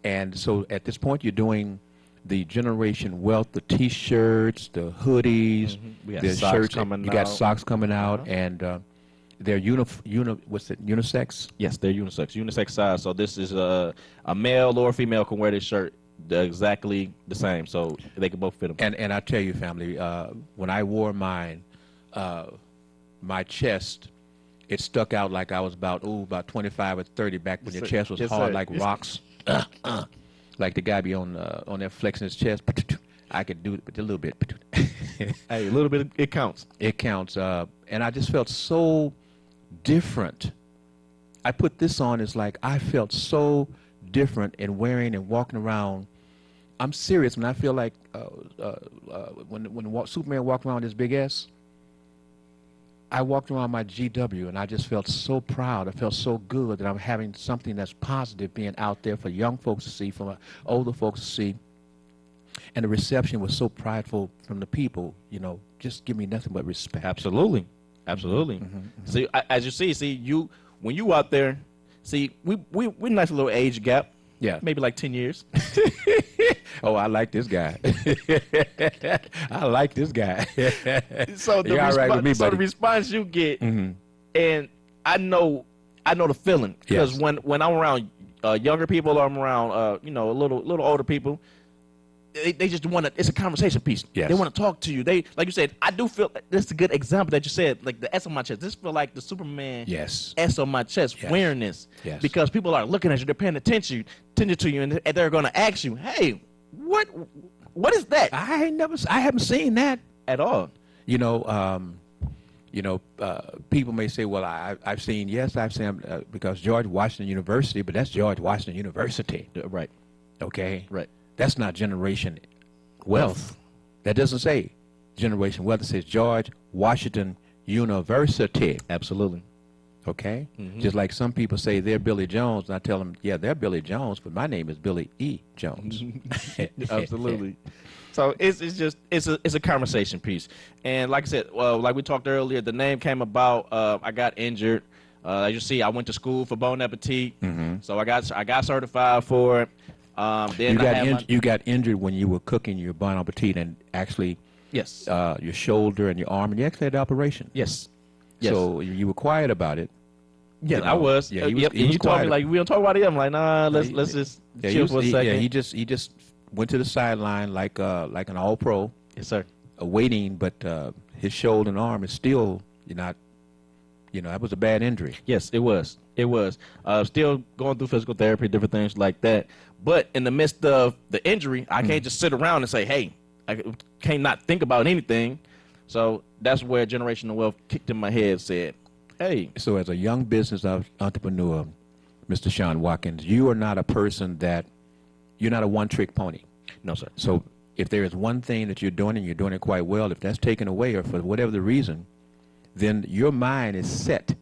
And so at this point, you're doing the Generation Wealth, the T-shirts, the hoodies, We got the socks shirts. coming You got out. socks coming out, and they're unisex? Yes, they're unisex. Unisex size. So this is a male or female can wear this shirt. They're exactly the same, so they can both fit them. And I tell you, family, when I wore mine, my chest, it stuck out like I was about 25 or 30 back when Yes, your sir. chest was Yes, hard sir. like Yes. rocks. Like the guy be on there flexing his chest. I could do it a little bit. Hey, a little bit, it counts. It counts. And I just felt so different I put this on, it's like I felt so different in wearing and walking around. I'm serious, man. I feel like when Superman walked around with his big S, I walked around my GW, and I just felt so proud. I felt so good that I'm having something that's positive being out there for young folks to see, for older folks to see. And the reception was so prideful from the people, you know, just give me nothing but respect. Absolutely. Absolutely. See, as you see, when you out there, see, we're nice little age gap. Yeah. Maybe like 10 years. Oh, I like this guy. I like this guy. So the, You're all right with me, so the buddy. response you get, and I know the feeling, because Yes. when I'm around younger people, or I'm around a little older people, they just want to. It's a conversation piece. Yes. They want to talk to you. They, like you said, I do feel that's a good example that you said, like the S on my chest. This feel like the Superman S on my chest, wearing this, because people are looking at you, they're paying attention to you, and they're going to ask you, hey, what is that? I haven't seen that at all. You know, people may say, well, I've seen because George Washington University, but that's George Washington University. Right. Okay. Right. That's not Generation Wealth. That doesn't say Generation Wealth. It says George Washington University. Absolutely. Okay. Just like some people say they're Billy Jones, and I tell them, yeah, they're Billy Jones, but my name is Billy E. Jones. Absolutely. So it's a conversation piece, and like I said, like we talked earlier, the name came about. I got injured. As you see, I went to school for Bon Appetit, so I got certified for it. Then you got injured when you were cooking your Bon Appetit, and actually, yes, your shoulder and your arm, and you actually had the operation. Yes. So you were quiet about it. Yeah, You know, I was. Yeah, Yep. And you told me, like, we don't talk about it. I'm like, nah, let's just chill for a second. Yeah, he just went to the sideline like an all pro. Yes, sir. Waiting, but his shoulder and arm is still that was a bad injury. Yes, it was. It was. Still going through physical therapy, different things like that. But in the midst of the injury, I can't just sit around and say, hey, I can't not think about anything. So that's where generational wealth kicked in my head, said, hey. So as a young business entrepreneur, Mr. Sean Watkins, you are not a person you're not a one-trick pony. No, sir. So if there is one thing that you're doing and you're doing it quite well, if that's taken away or for whatever the reason, then your mind is set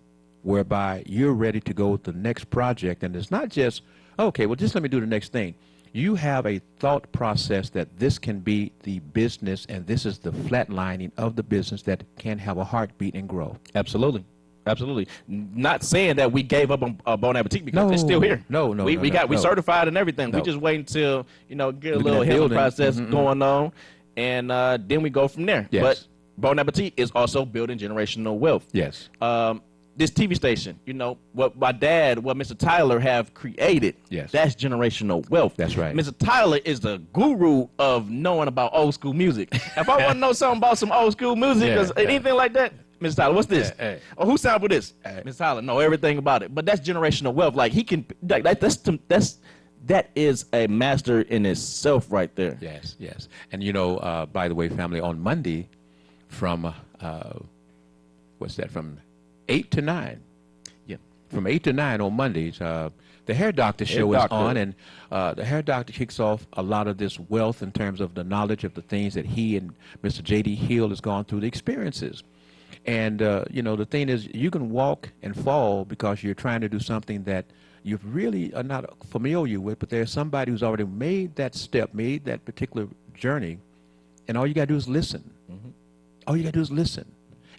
whereby you're ready to go with the next project. And it's not just, okay, well, just let me do the next thing. You have a thought process that this can be the business, and this is the flatlining of the business that can have a heartbeat and grow. Absolutely. Absolutely. Not saying that we gave up on Bon Appetit, because it's still here. We certified and everything. We just wait until, get a little healing process going on, and then we go from there. Yes. But Bon Appetit is also building generational wealth. Yes. This TV station, what my dad, what Mr. Tyler have created, that's generational wealth. That's right. Mr. Tyler is the guru of knowing about old school music. If I want to know something about some old school music or anything like that, Mr. Tyler, what's this? Or who sampled this? Mr. Tyler know everything about it. But that's generational wealth. Like, he can, that is a master in itself right there. Yes, yes. And by the way, family, on Monday from from 8 to 9. Yeah. From 8 to 9 on Mondays, the Hair Doctor show is on, and the Hair Doctor kicks off a lot of this wealth in terms of the knowledge of the things that he and Mr. J.D. Hill has gone through, the experiences. And, the thing is, you can walk and fall because you're trying to do something that you really are not familiar with, but there's somebody who's already made that step, made that particular journey, and all you got to do is listen. All you got to do is listen.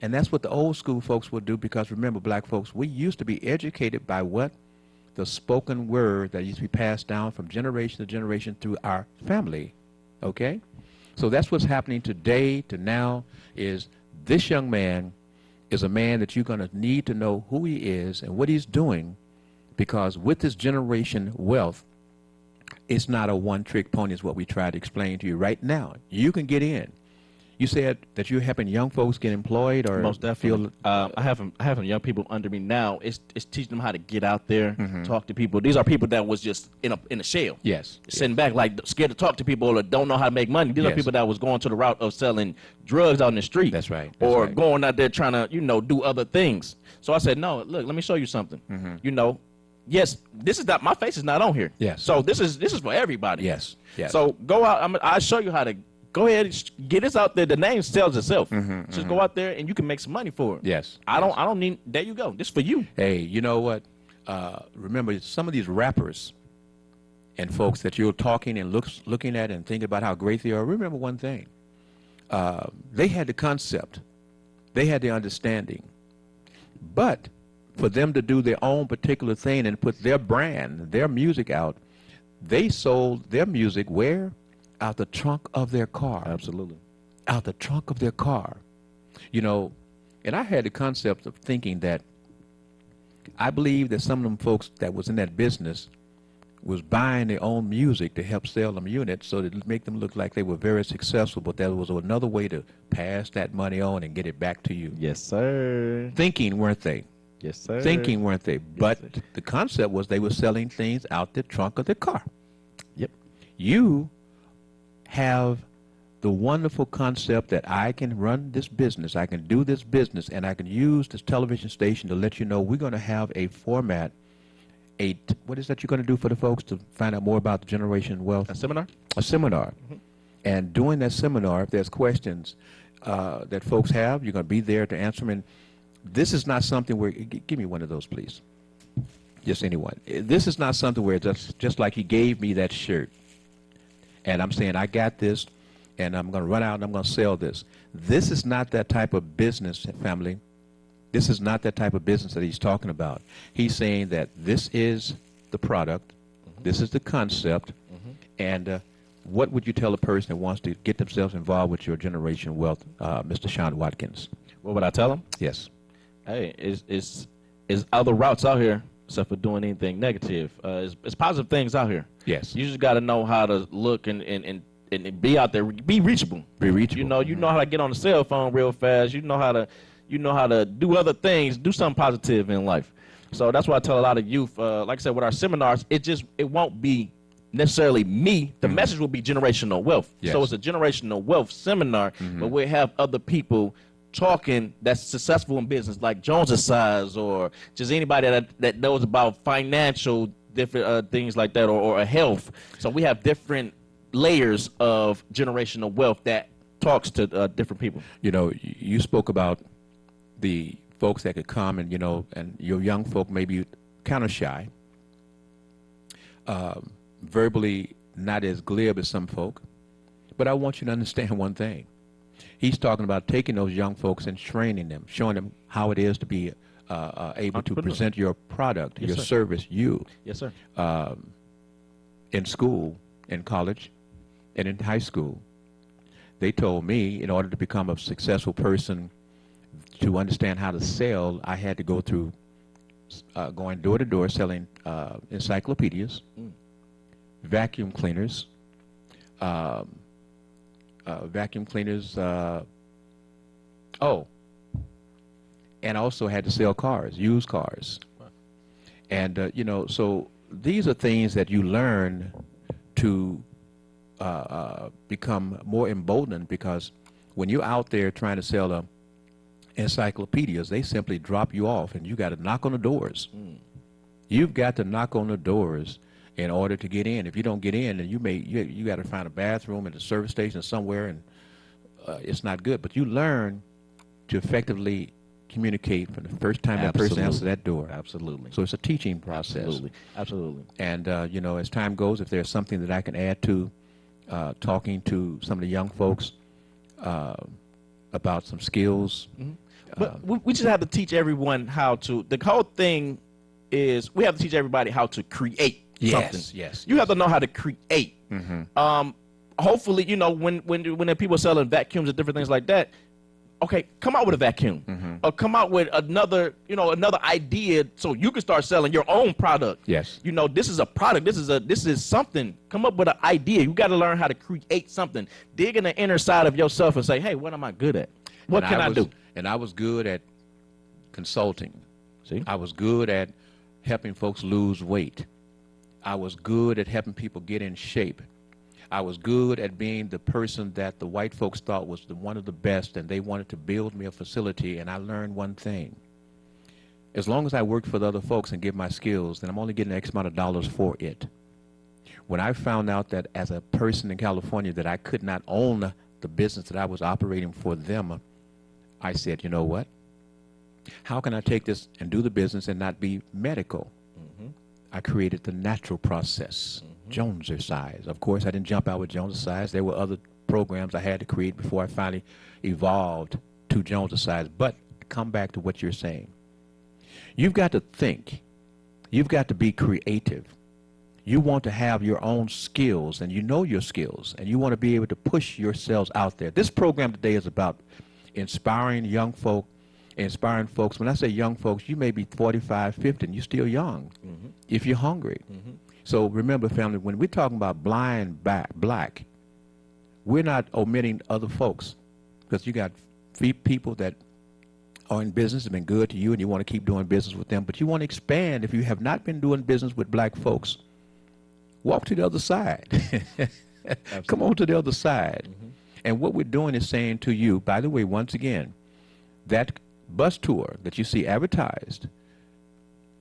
And that's what the old school folks will do, because remember, black folks, we used to be educated by what? The spoken word that used to be passed down from generation to generation through our family, okay? So that's what's happening today to now, is this young man is a man that you're going to need to know who he is and what he's doing, because with this generation wealth, it's not a one-trick pony is what we try to explain to you right now. You can get in. You said that you're helping young folks get employed, or Most definitely. I have young people under me now. It's teaching them how to get out there, talk to people. These are people that was just in a shell. Yes. Sitting back, like scared to talk to people or don't know how to make money. These are Yes. people that was going to the route of selling drugs out in the street. That's right. Or going out there trying to, do other things. So I said, no, look, let me show you something. Yes, this is not, my face is not on here. Yes. So this is for everybody. Yes. Yes. So go out. I'll show you how to go ahead and get this out there. The name sells itself. Just go out there and you can make some money for it. Yes. I don't need. There you go. This for you. Hey, you know what? Remember, some of these rappers and folks that you're talking and looking at and thinking about how great they are. Remember one thing: they had the concept, they had the understanding, but for them to do their own particular thing and put their brand, their music out, they sold their music where? Out the trunk of their car. Absolutely. Out the trunk of their car. And I had the concept of thinking that I believe that some of them folks that was in that business was buying their own music to help sell them units so to make them look like they were very successful, but there was another way to pass that money on and get it back to you. Yes, sir. Thinking, weren't they? Yes, sir. Thinking, weren't they? But sir. the concept was they were selling things out the trunk of their car. Yep. You have the wonderful concept that I can run this business, I can do this business, and I can use this television station to let you know we're going to have a format. What is that you're going to do for the folks to find out more about the Generation Wealth? A seminar? A seminar. And during that seminar, if there's questions that folks have, you're going to be there to answer them. And this is not something where, give me one of those, please. Just anyone. This is not something where it's just like he gave me that shirt. And I'm saying, I got this, and I'm going to run out and I'm going to sell this. This is not that type of business, family. This is not that type of business that he's talking about. He's saying that this is the product, this is the concept, and what would you tell a person that wants to get themselves involved with your Generation Wealth, Mr. Sean Watkins? What would I tell him? Yes. Hey, is other routes out here except for doing anything negative. It's positive things out here. Yes. You just got to know how to look and be out there, be reachable. Be reachable. You know how to get on the cell phone real fast. You know how to do other things, do something positive in life. So that's why I tell a lot of youth, like I said, with our seminars, it won't be necessarily me. The message will be generational wealth. Yes. So it's a generational wealth seminar, but we have other people talking that's successful in business, like Jones's size, or just anybody that knows about financial different things like that, or health. So we have different layers of generational wealth that talks to different people. You spoke about the folks that could come, and and your young folk may be kind of shy, verbally not as glib as some folk, but I want you to understand one thing. He's talking about taking those young folks and training them, showing them how it is to be able to present your product, Yes, your sir. service, you. Yes, sir. In school, in college, and in high school. They told me in order to become a successful person, to understand how to sell, I had to go through going door to door selling encyclopedias, vacuum cleaners, and also had to sell cars, used cars. And, so these are things that you learn to become more emboldened, because when you're out there trying to sell encyclopedias, they simply drop you off, and you got to knock on the doors. You've got to knock on the doors in order to get in. If you don't get in, then you got to find a bathroom at a service station somewhere, and it's not good. But you learn to effectively communicate from the first time that person answers that door. Absolutely. So it's a teaching process. Absolutely. And as time goes, if there's something that I can add to talking to some of the young folks about some skills. But we just have to teach everyone how to. The whole thing is we have to teach everybody how to create something. Yes. You have to know how to create. Hopefully, when the people are selling vacuums and different things like that, okay, come out with a vacuum, or come out with another, another idea, so you can start selling your own product. Yes. This is a product. This is something. Come up with an idea. You got to learn how to create something. Dig in the inner side of yourself and say, hey, what am I good at? What can I do? And I was good at consulting. See, I was good at helping folks lose weight. I was good at helping people get in shape. I was good at being the person that the white folks thought was one of the best, and they wanted to build me a facility. And I learned one thing. As long as I worked for the other folks and give my skills, then I'm only getting X amount of dollars for it. When I found out that as a person in California that I could not own the business that I was operating for them, I said, you know what? How can I take this and do the business and not be medical? I created the natural process, Jonesercise. Of course, I didn't jump out with Jonesercise. There were other programs I had to create before I finally evolved to Jonesercise. But come back to what you're saying. You've got to think. You've got to be creative. You want to have your own skills, and you know your skills, and you want to be able to push yourselves out there. This program today is about inspiring young folk, inspiring folks. When I say young folks, you may be 45, 50, and you're still young if you're hungry. So remember, family, when we're talking about black, we're not omitting other folks, because you got people that are in business, have been good to you, and you want to keep doing business with them, but you want to expand. If you have not been doing business with black folks, walk to the other side. Come on to the other side. And what we're doing is saying to you, by the way, once again, that bus tour that you see advertised,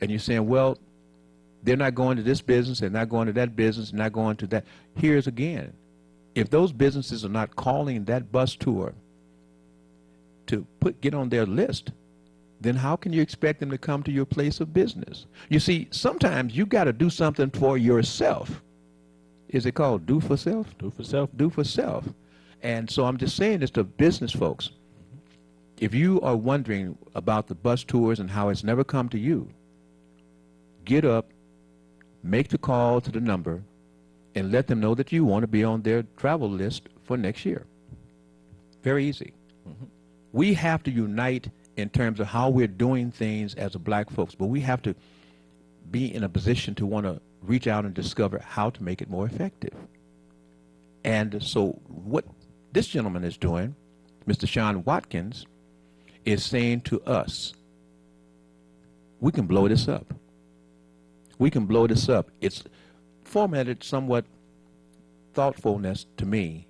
and you're saying, well, they're not going to this business, they're not going to that business, they're not going to that. Here's again, if those businesses are not calling that bus tour to get on their list, then how can you expect them to come to your place of business? You see, sometimes you got to do something for yourself. Is it called do for self? Do for self. Do for self. And so I'm just saying this to business folks. If you are wondering about the bus tours and how it's never come to you, get up, make the call to the number, and let them know that you want to be on their travel list for next year. Very easy. We have to unite in terms of how we're doing things as a black folks, but we have to be in a position to want to reach out and discover how to make it more effective. And so what this gentleman is doing, Mr. Sean Watkins, is saying to us, we can blow this up. We can blow this up. It's formatted somewhat thoughtfulness to me,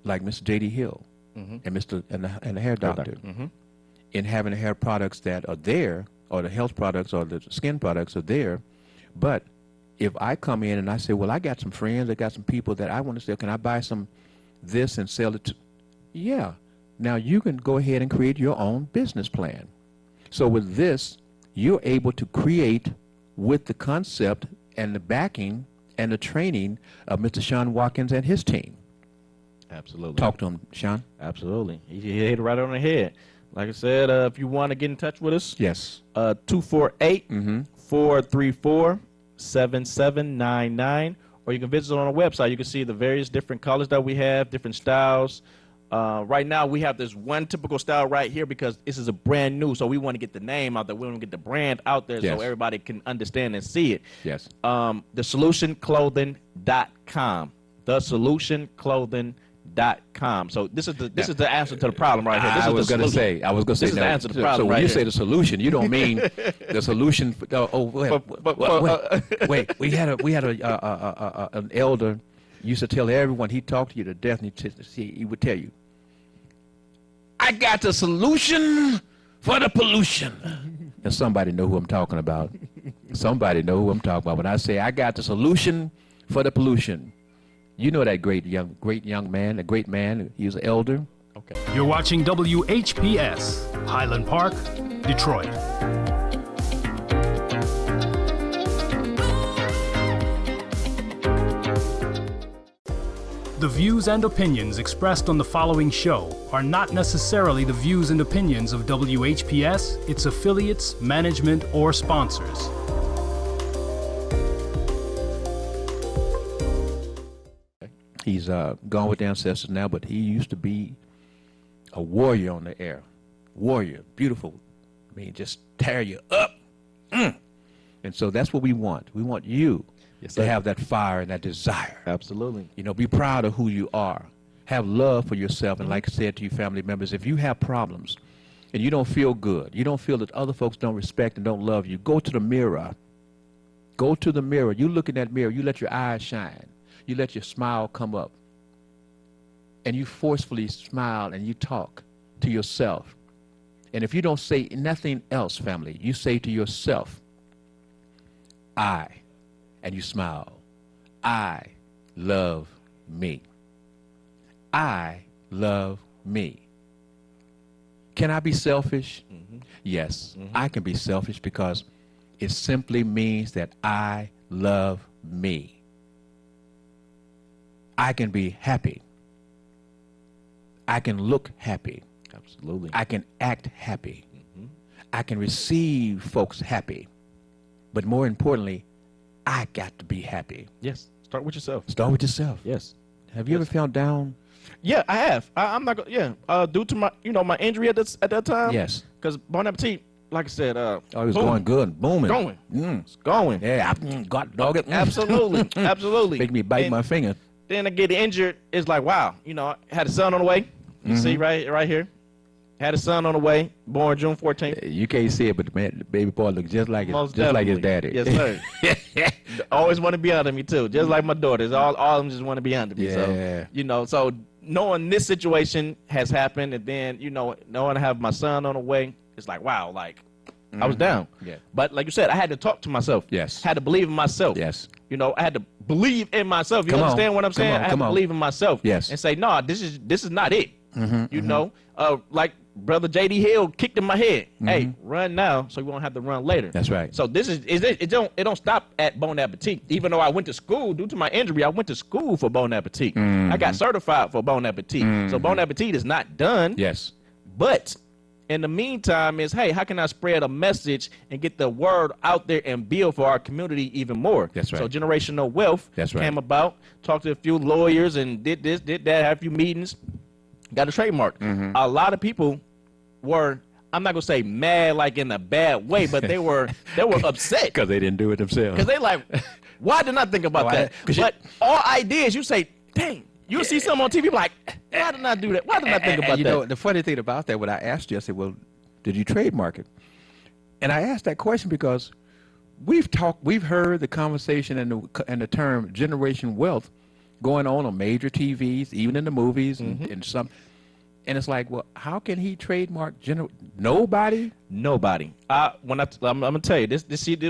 like Mr. J.D. Hill and the hair doctor, in having the hair products that are there, or the health products or the skin products are there. But if I come in and I say, well, I got some friends, I got some people that I want to sell, can I buy some this and sell it to? Yeah. Now you can go ahead and create your own business plan. So with this, you're able to create with the concept and the backing and the training of Mr. Sean Watkins and his team. Absolutely. Talk to him, Sean. Absolutely. He hit it right on the head. Like I said, if you want to get in touch with us, yes, 248-434-7799, or you can visit on our website. You can see the various different colors that we have, different styles. Right now, we have this one typical style right here because this is a brand new, so we want to get the name out there. We want to get the brand out there so everybody can understand and see it. Yes. TheSolutionClothing.com. TheSolutionClothing.com. So this is the answer to the problem right here. I was going to say this is the answer to the problem. So when right you here. say the solution, you don't mean the solution. Wait. We had an elder used to tell everyone, he talked to you to death, and he would tell you, I got the solution for the pollution. And somebody know who I'm talking about. Somebody know who I'm talking about. When I say I got the solution for the pollution, you know that great young man, a great man. He was an elder. Okay. You're watching WHPS, Highland Park, Detroit. The views and opinions expressed on the following show are not necessarily the views and opinions of WHPS, its affiliates, management, or sponsors. He's gone with the ancestors now, but he used to be a warrior on the air. warrior, beautiful. I mean, just tear you up. And so that's what we want. We want you to have that fire and that desire. Absolutely. You know, be proud of who you are. Have love for yourself. And like I said to you, family members, if you have problems and you don't feel good, you don't feel that other folks don't respect and don't love you, go to the mirror. Go to the mirror. You look in that mirror. You let your eyes shine. You let your smile come up. And you forcefully smile and you talk to yourself. And if you don't say nothing else, family, you say to yourself, I, and you smile, I love me. I love me. Can I be selfish? Yes, I can be selfish because it simply means that I love me. I can be happy. I can look happy. Absolutely. I can act happy. I can receive folks happy. But more importantly, I got to be happy. Yes. Start with yourself. Start with yourself. Yes. Have you ever felt down? Yeah, I have. I'm not gonna. Yeah. Due to my, my injury at that time. Yes. Because Bon Appetit, like I said, Oh, it was going good, booming. Going. It's going. Yeah, got dog it. Absolutely. Absolutely. Make me bite my finger. Then I get injured. It's like, wow. I had a son on the way. You see right here. Had a son on the way, born June 14th. You can't see it, but the baby boy looks just like his daddy. Yes, sir. Always want to be under me too, just like my daughters. All of them just want to be under me. Yeah. So, so knowing this situation has happened, and then knowing I have my son on the way, it's like, wow, like I was down. Yeah. But like you said, I had to talk to myself. Yes. Had to believe in myself. Yes. I had to believe in myself. You Come on. understand what I'm saying? I had to believe in myself. Yes. And say, no, this is not it. Like Brother J.D. Hill kicked in my head. Hey, run now so you won't have to run later. That's right. So it don't stop at Bon Appetit. Even though I went to school due to my injury, I went to school for Bon Appetit. I got certified for Bon Appetit. So Bon Appetit is not done. Yes. But in the meantime is, hey, how can I spread a message and get the word out there and build for our community even more? That's right. So Generational Wealth came about, talked to a few lawyers and did this, did that, had a few meetings, got a trademark. A lot of people were, I'm not going to say mad like in a bad way, but they were upset. Because they didn't do it themselves. Because they like, why didn't I think about that? But all ideas, you say, dang, you'll see something on TV like, why didn't I do that? Why didn't I think about you that? know, the funny thing about that, when I asked you, I said, well, did you trademark it? And I asked that question because we've heard the conversation and the term generation wealth going on major TVs, even in the movies and some. And it's like, well, how can he trademark nobody? Nobody. I'm gonna tell you this.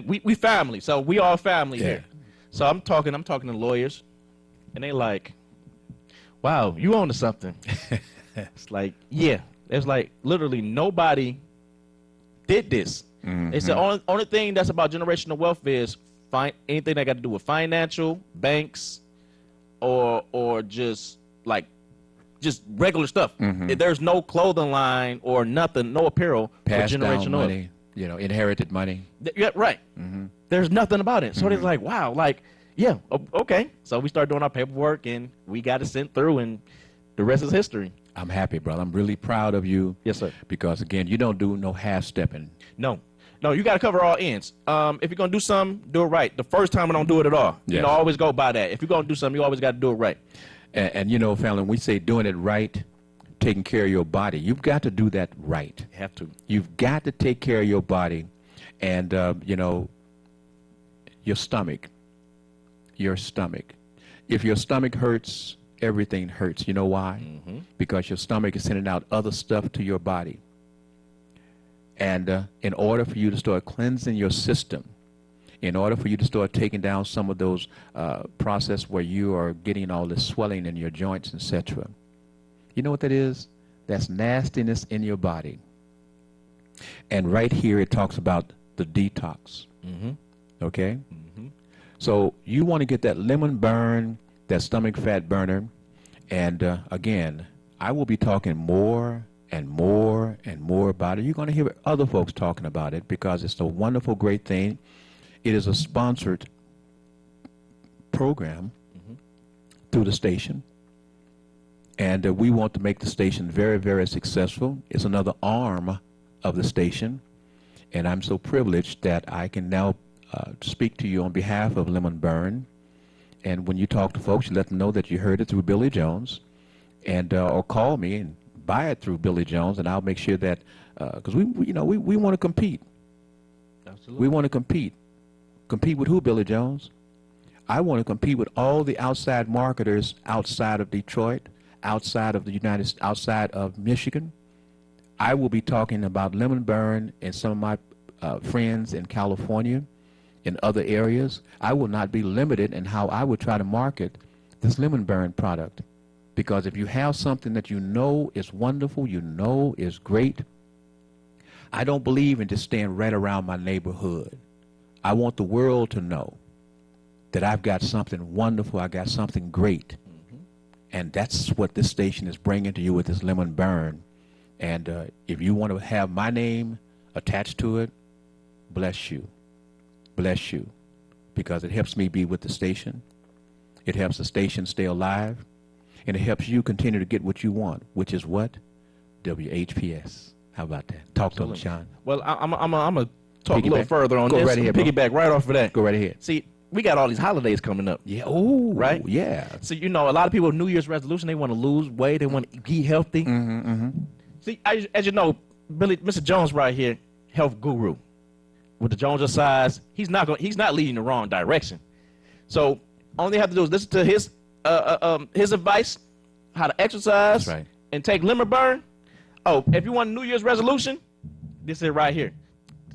We family, so we all family here. So I'm talking to lawyers, and they like, wow, you own to something. It's like, yeah. It's like literally nobody did this. It's the only thing that's about generational wealth is anything that got to do with financial, banks, or just regular stuff. There's no clothing line or nothing, no apparel Passed for generational down money, inherited money. Yeah, right. There's nothing about it. So it's like, wow, like, yeah, okay. So we started doing our paperwork and we got it sent through, and the rest is history. I'm happy, brother. I'm really proud of you. Yes, sir. Because again, you don't do no half-stepping. No, you got to cover all ends. If you're gonna do something, do it right. The first time, I don't do it at all. Yes. Always go by that. If you're gonna do something, you always got to do it right. And family, when we say doing it right, taking care of your body, you've got to do that right. You have to. You've got to take care of your body, and your stomach. Your stomach. If your stomach hurts, everything hurts. You know why? Because your stomach is sending out other stuff to your body. And in order for you to start cleansing your system, in order for you to start taking down some of those process where you are getting all this swelling in your joints, etc. You know what that is? That's nastiness in your body. And right here it talks about the detox. Okay? So you want to get that lemon burn, that stomach fat burner. And again, I will be talking more and more and more about it. You're going to hear other folks talking about it because it's a wonderful, great thing. It is a sponsored program through the station. And we want to make the station very, very successful. It's another arm of the station. And I'm so privileged that I can now speak to you on behalf of Lemon Burn. And when you talk to folks, you let them know that you heard it through Billy Jones, and or call me and buy it through Billy Jones, and I'll make sure that because we want to compete. Absolutely. We want to compete. Compete with who, Billy Jones? I want to compete with all the outside marketers outside of Detroit, outside of outside of Michigan. I will be talking about Lemon Burn and some of my friends in California, in other areas. I will not be limited in how I would try to market this Lemon Burn product. Because if you have something that you know is wonderful, you know is great, I don't believe in just staying right around my neighborhood. I want the world to know that I've got something wonderful, I got something great. And that's what this station is bringing to you with this Lemon Burn. And if you want to have my name attached to it, bless you. Bless you. Because it helps me be with the station. It helps the station stay alive. And it helps you continue to get what you want, which is what? WHPS. How about that? Talk to them, Sean. Well, I'm going to talk a little further on this. Go right ahead, bro. Piggyback right off of that. Go right ahead. See, we got all these holidays coming up. Yeah. Oh, right? Yeah. So, a lot of people, New Year's resolution, they want to lose weight. They want to eat healthy. See, as you know, Mr. Jones right here, health guru. With the Jones size, he's not leading the wrong direction. So all they have to do is listen to his advice, how to exercise, right, and take Lemon Burn. Oh, if you want a New Year's resolution, this is right here.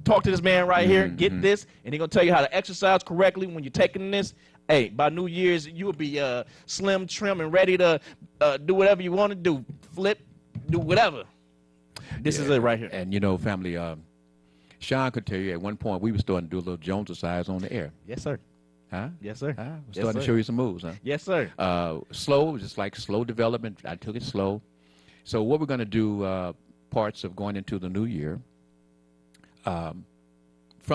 Talk to this man right here, get this, and he's gonna tell you how to exercise correctly when you're taking this. Hey, by New Year's, you'll be slim, trim, and ready to do whatever you want to do. Flip, do whatever. This is it right here. And family, Sean could tell you at one point we were starting to do a little Jones exercise on the air. Yes, sir. Huh? Yes, sir. We're starting to show you some moves, huh? Yes, sir. Slow, just like slow development. I took it slow. So what we're going to do, parts of going into the new year, from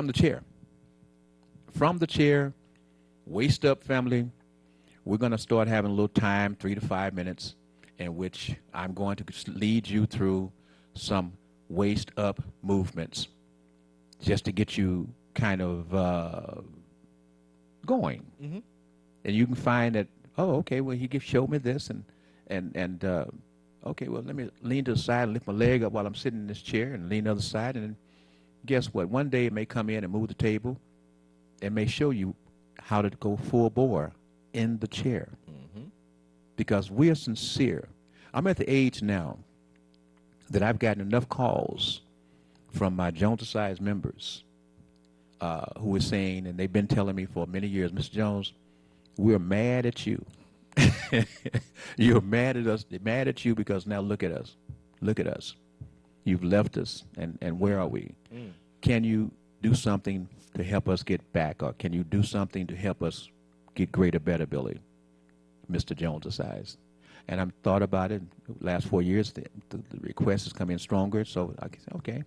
the chair. From the chair, waist up, family. We're going to start having a little time, 3 to 5 minutes, in which I'm going to lead you through some waist up movements just to get you kind of going. And you can find that, oh, okay, well, he showed me this, and okay, well, let me lean to the side and lift my leg up while I'm sitting in this chair and lean to the other side, and then guess what? One day it may come in and move the table. It may show you how to go full bore in the chair. Because we are sincere. I'm at the age now that I've gotten enough calls from my Jones Society members who are saying, and they've been telling me for many years, Mr. Jones, we're mad at you. You're mad at us, mad at you because now look at us. Look at us. You've left us, and where are we? Can you do something to help us get back, or can you do something to help us get greater, better ability, Mr. Jones size? And I've thought about it. The last 4 years, the request has come in stronger, so I can say, okay,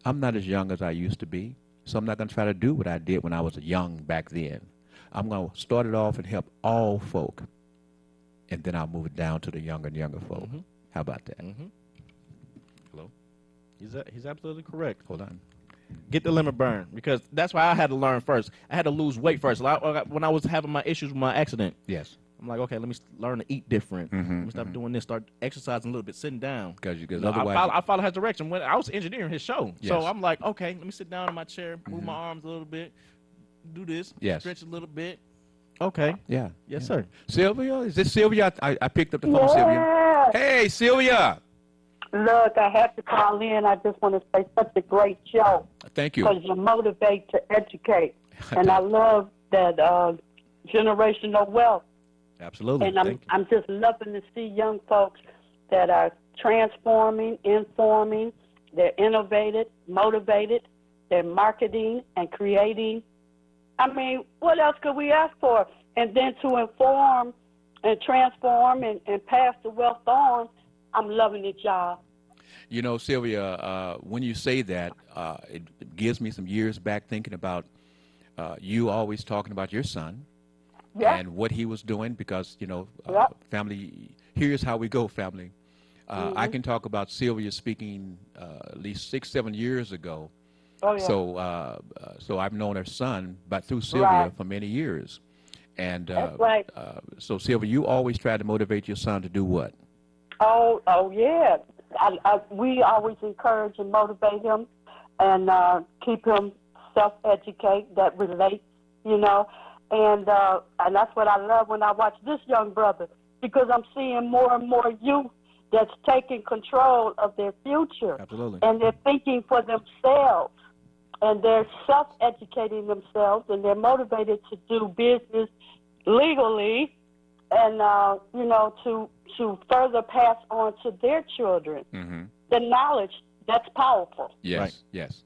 I'm not as young as I used to be, so I'm not going to try to do what I did when I was young back then. I'm going to start it off and help all folk, and then I'll move it down to the younger and younger folk. How about that? Hello? He's absolutely correct. Hold on. Get the Lemon Burn, because that's why I had to learn first. I had to lose weight first. When I was having my issues with my accident, yes, I'm like, okay, let me learn to eat different. Let me stop doing this, start exercising a little bit, sitting down. Because otherwise, I follow his direction. When I was engineering his show, yes, so I'm like, okay, let me sit down in my chair, move my arms a little bit, do this, yes, stretch a little bit. Okay. Yeah. Yes, sir. Sylvia, is this Sylvia? I picked up the phone, Sylvia. Hey, Sylvia. Look, I have to call in. I just want to say such a great show. Thank you. Because you motivate to educate. And I love that generational wealth. Absolutely. And I'm just loving to see young folks that are transforming, informing, they're innovative, motivated, they're marketing and creating. I mean, what else could we ask for? And then to inform and transform and pass the wealth on, I'm loving the job. You know, Sylvia, when you say that, it gives me some years back thinking about you always talking about your son and what he was doing because, family here's how we go, family. I can talk about Sylvia speaking at least 6-7 years ago. Oh, yeah. So I've known her son, but through Sylvia Right. for many years. And That's right. so Sylvia, you always try to motivate your son to do what? Oh, yeah. We always encourage and motivate him and keep him self-educated, that relates, you know. And that's what I love when I watch this young brother, because I'm seeing more and more youth that's taking control of their future. Absolutely. And they're thinking for themselves. And they're self-educating themselves, and they're motivated to do business legally and, you know, to further pass on to their children. Mm-hmm. The knowledge, that's powerful. Yes, Right. yes.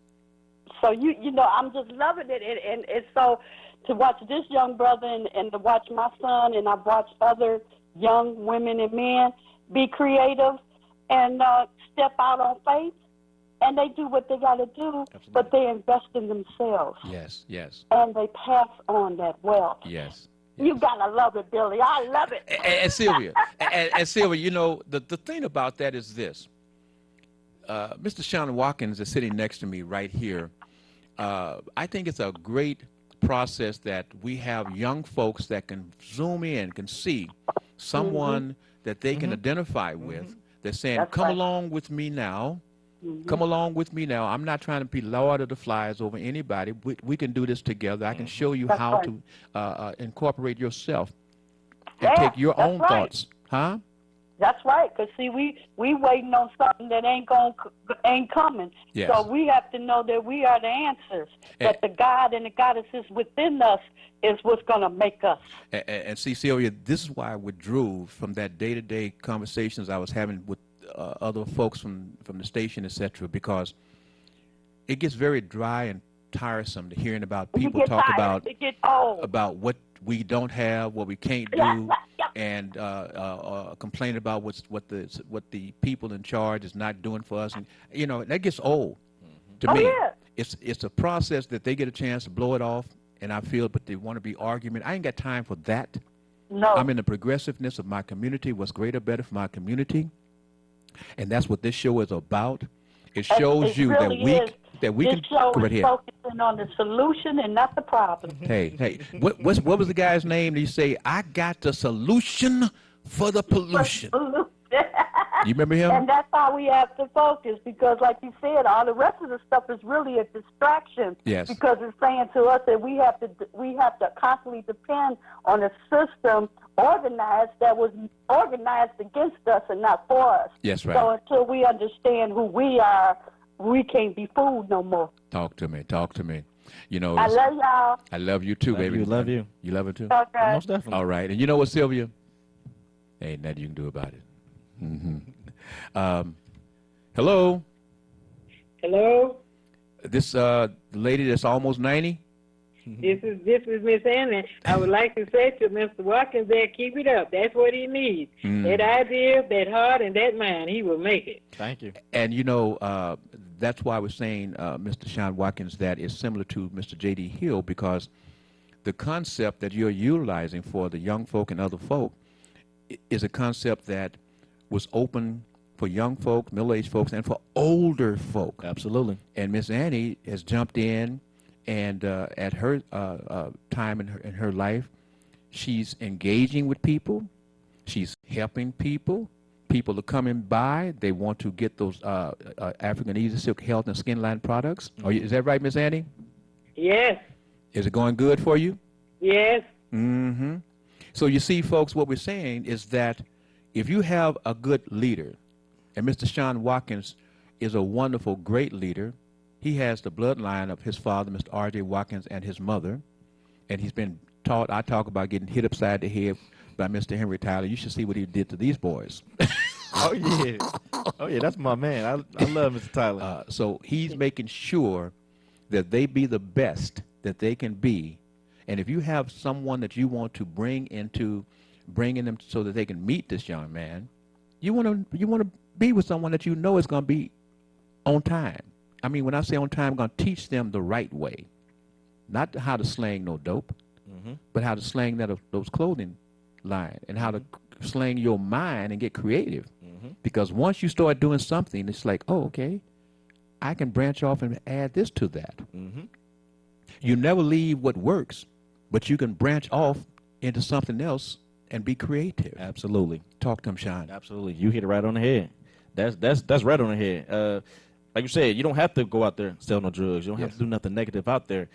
So, you know, I'm just loving it. And it's so to watch this young brother and to watch my son, and I've watched other young women and men be creative and step out on faith. And they do what they got to do, but they invest in themselves. Yes, yes, And they pass on that wealth. yes. You got to love it, Billy. I love it. And Sylvia, and Sylvia, you know, the thing about that is this. Mr. Sean Watkins is sitting next to me right here. I think it's a great process that we have young folks that can zoom in, can see someone that they can identify with. They're saying, That's come right. along with me now. Come along with me now. I'm not trying to be Lord of the Flies over anybody. We can do this together. I can show you That's how right. to incorporate yourself and Yeah, take your that's own right. thoughts. Huh? That's right, because, see, we waiting on something that ain't coming. Yes. So we have to know that we are the answers, that the God and the goddesses within us is what's going to make us. And see, Sylvia, this is why I withdrew from that day-to-day conversations I was having with other folks from the station, etc., because it gets very dry and tiresome to hearing about people get talk tired. It get old. about what we don't have, what we can't do, and complain about what the people in charge is not doing for us, and you know that gets old. To me, yeah. it's a process that they get a chance to blow it off, and I feel, but they want to be argument. I ain't got time for that. No. I'm in the progressiveness of my community. What's greater, better for my community, and that's what this show is about. It shows It you really is. that we this can show go right is here. focusing on the solution and not the problem. Hey, what was the guy's name? That you say, I got the solution for the pollution. You remember him? And that's how we have to focus, because, like you said, all the rest of the stuff is really a distraction. Yes. Because it's saying to us that we have to constantly depend on a system organized that was organized against us and not for us. Yes, right. So until we understand who we are, we can't be fooled no more. Talk to me. You know, I love y'all. I love you too, Love baby. you, love you. You love her too? Okay. Most definitely. All right. And you know what, Sylvia? Ain't nothing you can do about it. Hello? Hello, This lady that's almost 90? this is Miss Anna. I would like to say to Mr. Watkins there, keep it up. That's what he needs. That idea, that heart, and that mind, he will make it. Thank you. And you know, that's why I was saying, Mr. Sean Watkins, that is similar to Mr. J.D. Hill, because the concept that you're utilizing for the young folk and other folk is a concept that was open for young folk, middle-aged folks, and for older folk. Absolutely. And Miss Annie has jumped in, and at her time in her life, she's engaging with people, she's helping people. People are coming by. They want to get those African Easy Silk Health and Skin Line products. Is that right, Miss Annie? Yes, Is it going good for you? yes. Mm-hmm. So you see, folks, what we're saying is that if you have a good leader, and Mr. Sean Watkins is a wonderful, great leader. He has the bloodline of his father, Mr. R.J. Watkins, and his mother, and he's been taught. I talk about getting hit upside the head by Mr. Henry Tyler. You should see what he did to these boys. Oh yeah, that's my man. I love Mr. Tyler. So he's making sure that they be the best that they can be. And if you have someone that you want to bring in them so that they can meet this young man, you want to be with someone that you know is going to be on time. I mean, when I say on time, I'm going to teach them the right way, not how to slang no dope, but how to slang those clothing line, and how to sling your mind and get creative. Because once you start doing something, it's like, oh, okay, I can branch off and add this to that. You never leave what works, but you can branch off into something else and be creative. Absolutely. Talk to him, Sean. Absolutely. You hit it right on the head. That's right on the head. Like you said, you don't have to go out there and sell no drugs. You don't have to do nothing negative out there.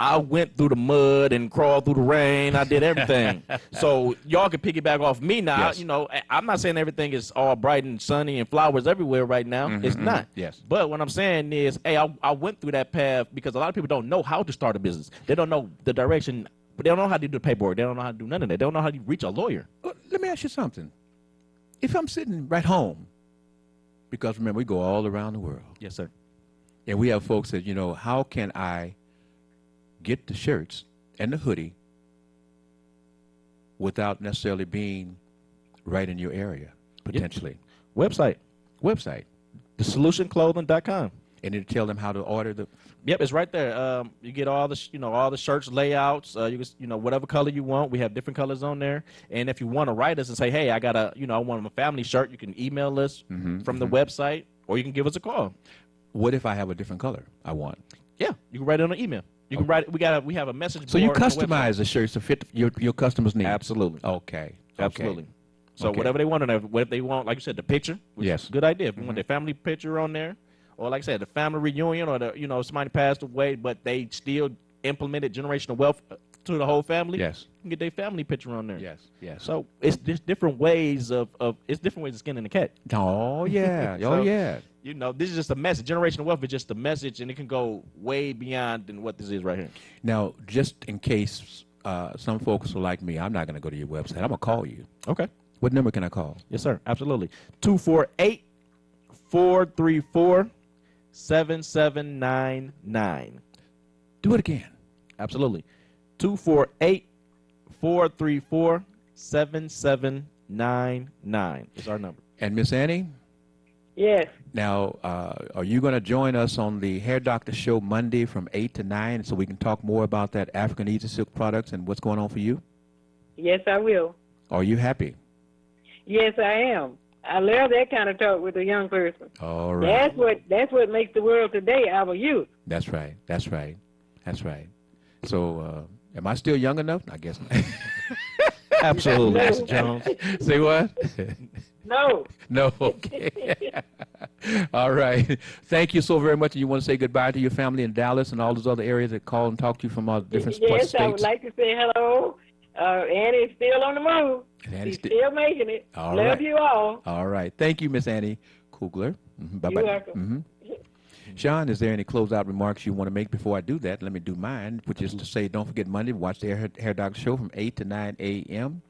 I went through the mud and crawled through the rain. I did everything. So y'all can piggyback off me now. Yes. You know, I'm not saying everything is all bright and sunny and flowers everywhere right now. It's not. Yes. But what I'm saying is, hey, I went through that path because a lot of people don't know how to start a business. They don't know the direction, but they don't know how to do the paperwork. They don't know how to do none of that. They don't know how to reach a lawyer. Well, let me ask you something. If I'm sitting right home, because remember, we go all around the world. Yes, sir. And we have folks that, you know, how can I get the shirts and the hoodie without necessarily being right in your area, potentially? Website. TheSolutionClothing.com. And it'll tell them how to order the... Yep, it's right there. You get all the, all the shirts layouts. You can, whatever color you want. We have different colors on there. And if you want to write us and say, hey, I got I want a family shirt, you can email us from the website, or you can give us a call. What if I have a different color I want? Yeah, you can write it on an email. You can write. We have a message board. So you on the customize the shirts to fit your customers' needs. Absolutely. Okay. Absolutely. So whatever they want on there, what if they want, like you said, the picture. Which is a good idea. If you want their family picture on there, or like I said, the family reunion, or the somebody passed away, but they still implemented generational wealth to the whole family. Yes. You can get their family picture on there. Yes. Yes. So it's just different ways of skinning the cat. Oh yeah. So, Oh yeah. This is just a message. Generational wealth is just a message, and it can go way beyond than what this is right here. Now, just in case some folks are like me, I'm not going to go to your website. I'm going to call you. Okay. What number can I call? Yes, sir. Absolutely. 248-434-7799. Do it again. Absolutely. 248-434-7799 is our number. And Miss Annie? Yes. Now, are you going to join us on the Hair Doctor Show Monday from 8 to 9 so we can talk more about that African Easy Silk products and what's going on for you? Yes, I will. Are you happy? Yes, I am. I love that kind of talk with a young person. All right. That's what makes the world today, our youth. That's right. That's right. That's right. So, am I still young enough? I guess not. Absolutely, Mr. Jones. Say what? No. No. Okay. All right. Thank you so very much. You want to say goodbye to your family in Dallas and all those other areas that call and talk to you from all different parts of Yes, states? I would like to say hello. Annie's still on the move. Annie's She's still making it. All Love right. you all. All right. Thank you, Miss Annie Kugler. Bye-bye. You're welcome. Sean, is there any closeout remarks you want to make before I do that? Let me do mine, which is to say, don't forget Monday, watch the Hair Doctor Show from 8 to 9 a.m.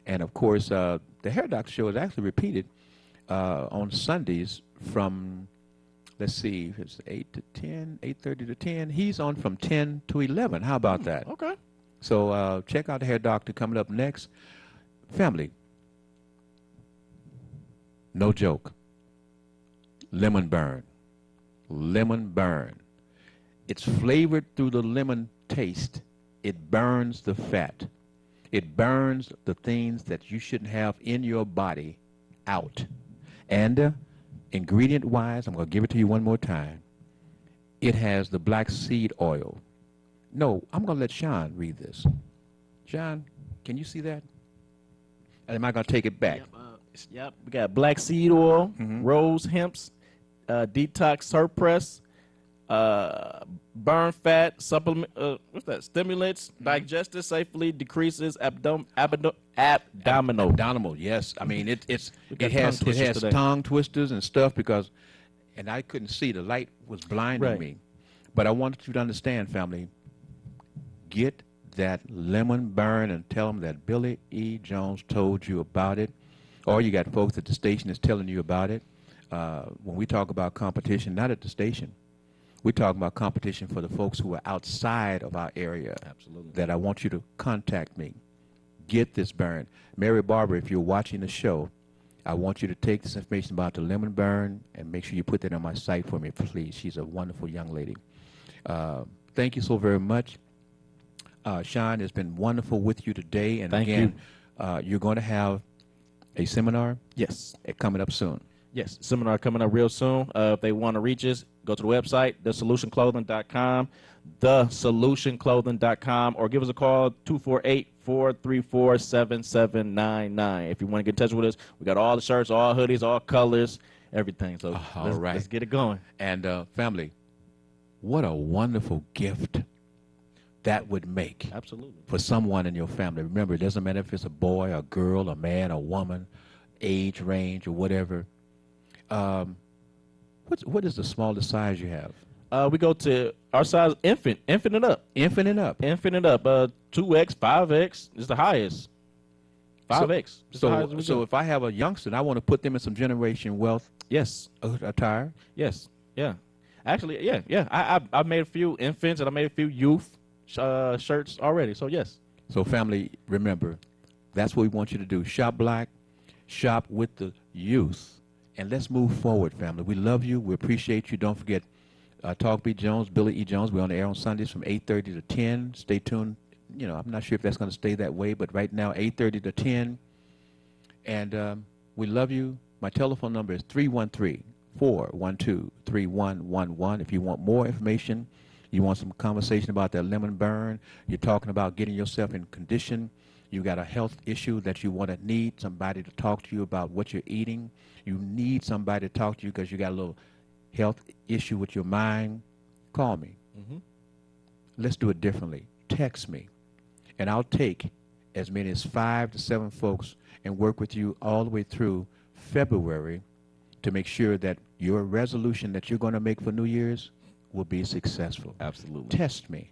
And, of course, the Hair Doctor Show is actually repeated on Sundays from, let's see, it's 8 to 10, 8:30 to 10. He's on from 10 to 11. How about that? Okay. So check out the Hair Doctor coming up next. Family, no joke, lemon burn. Lemon burn. It's flavored through the lemon taste. It burns the fat. It burns the things that you shouldn't have in your body out. And ingredient-wise, I'm going to give it to you one more time. It has the black seed oil. No, I'm going to let Sean read this. Sean, can you see that? And am I going to take it back? Yep. We got black seed oil, rose hemps, detox surpress, burn fat, supplement, stimulates, digestive safely, decreases abdominal. Yes, I mean it got has tongue twisters today. tongue twisters and stuff and I couldn't see, the light was blinding me. But I wanted you to understand, family, get that lemon burn and tell them that Billy E. Jones told you about it, or you got folks at the station that's telling you about it. When we talk about competition, not at the station, we're talking about competition for the folks who are outside of our area. Absolutely. That I want you to contact me. Get this burn. Mary Barbara, if you're watching the show, I want you to take this information about the lemon burn and make sure you put that on my site for me, please. She's a wonderful young lady. Thank you so very much. Sean, it's been wonderful with you today. And Thank again, you're going to have A seminar? Yes. Coming up soon. Yes, seminar coming up real soon. If they want to reach us, go to the website, thesolutionclothing.com, thesolutionclothing.com, or give us a call, 248-434-7799. If you want to get in touch with us, we got all the shirts, all hoodies, all colors, everything. So let's get it going. And family, what a wonderful gift that would make. Absolutely. For someone in your family. Remember, it doesn't matter if it's a boy, a girl, a man, a woman, age range, or whatever. What is the smallest size you have? We go to our size infant and up. Infant and up. 2X, 5X is the highest. 5X. So if I have a youngster and I want to put them in some Generation Wealth attire? Yes. Yeah. Actually, yeah. I made a few infants and I made a few youth shirts already. So yes. So family, remember, that's what we want you to do. Shop black, shop with the youth, and let's move forward, family. We love you. We appreciate you. Don't forget Talk B. Jones, Billy E. Jones. We're on the air on Sundays from 8:30 to 10. Stay tuned. You know, I'm not sure if that's going to stay that way, but right now, 8:30 to 10. And we love you. My telephone number is 313-412-3111. If you want more information, you want some conversation about that lemon burn, you're talking about getting yourself in condition, you got a health issue that you need somebody to talk to you about what you're eating, you need somebody to talk to you because you got a little health issue with your mind, call me. Let's do it differently. Text me, and I'll take as many as 5 to 7 folks and work with you all the way through February to make sure that your resolution that you're going to make for New Year's will be successful. Absolutely. Test me.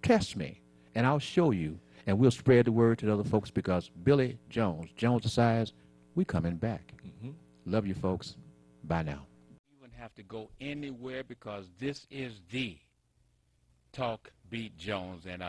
Test me, and I'll show you, and we'll spread the word to the other folks because Billy Jones, Jones Size, we coming back. Love you, folks. Bye now. You wouldn't have to go anywhere because this is the Talk Beat Jones and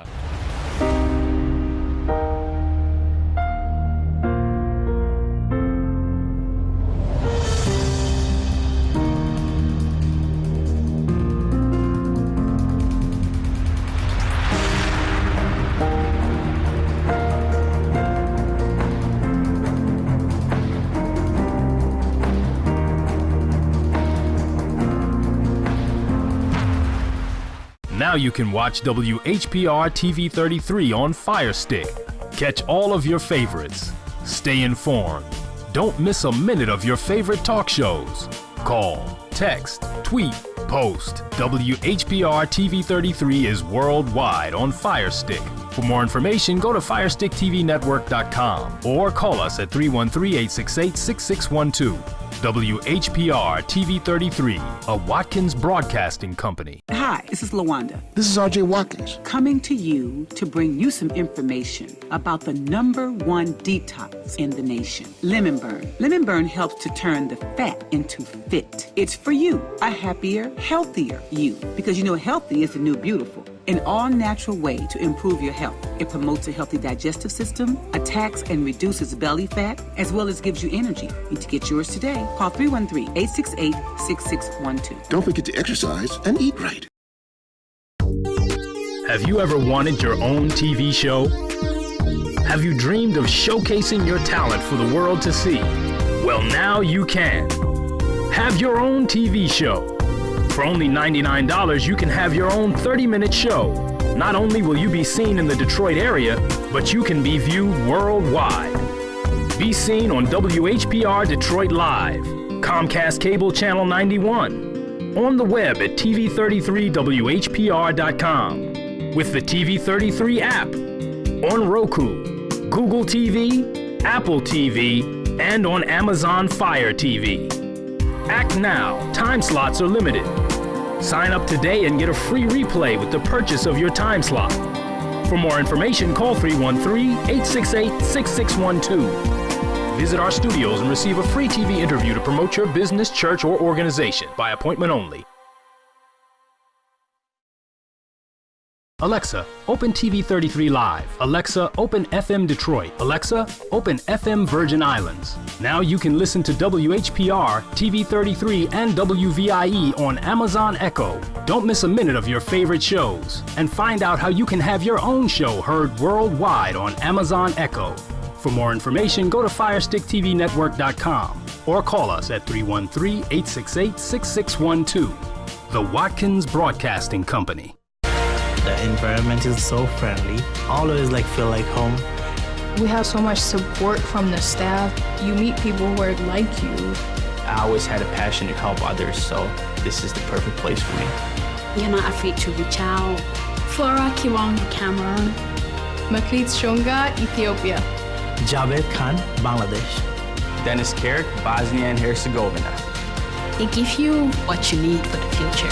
Now you can watch WHPR TV 33 on Fire Stick. Catch all of your favorites. Stay informed. Don't miss a minute of your favorite talk shows. Call, text, tweet, post. WHPR TV 33 is worldwide on Fire Stick. For more information, go to FirestickTVNetwork.com or call us at 313-868-6612. WHPR TV 33, a Watkins Broadcasting Company. Hi, this is LaWanda. This is R.J. Watkins. Coming to you to bring you some information about the #1 detox in the nation, Lemon Burn. Lemon Burn helps to turn the fat into fit. It's for you, a happier, healthier you, because you know healthy is the new beautiful. An all-natural way to improve your health. It promotes a healthy digestive system, attacks and reduces belly fat, as well as gives you energy. Need to get yours today. Call 313-868-6612. Don't forget to exercise and eat right. Have you ever wanted your own TV show? Have you dreamed of showcasing your talent for the world to see? Well, now you can. Have your own TV show. For only $99, you can have your own 30-minute show. Not only will you be seen in the Detroit area, but you can be viewed worldwide. Be seen on WHPR Detroit Live, Comcast Cable Channel 91, on the web at TV33WHPR.com, with the TV33 app, on Roku, Google TV, Apple TV, and on Amazon Fire TV. Act now. Time slots are limited. Sign up today and get a free replay with the purchase of your time slot. For more information, call 313-868-6612. Visit our studios and receive a free TV interview to promote your business, church, or organization by appointment only. Alexa, open TV 33 Live. Alexa, open FM Detroit. Alexa, open FM Virgin Islands. Now you can listen to WHPR, TV 33, and WVIE on Amazon Echo. Don't miss a minute of your favorite shows. And find out how you can have your own show heard worldwide on Amazon Echo. For more information, go to FirestickTVNetwork.com or call us at 313-868-6612. The Watkins Broadcasting Company. The environment is so friendly. Always feel like home. We have so much support from the staff. You meet people who are like you. I always had a passion to help others, so this is the perfect place for me. You're not afraid to reach out. Flora Kiwang, Cameroon. Makrit Shunga, Ethiopia. Javed Khan, Bangladesh. Dennis Carrick, Bosnia and Herzegovina. They give you what you need for the future.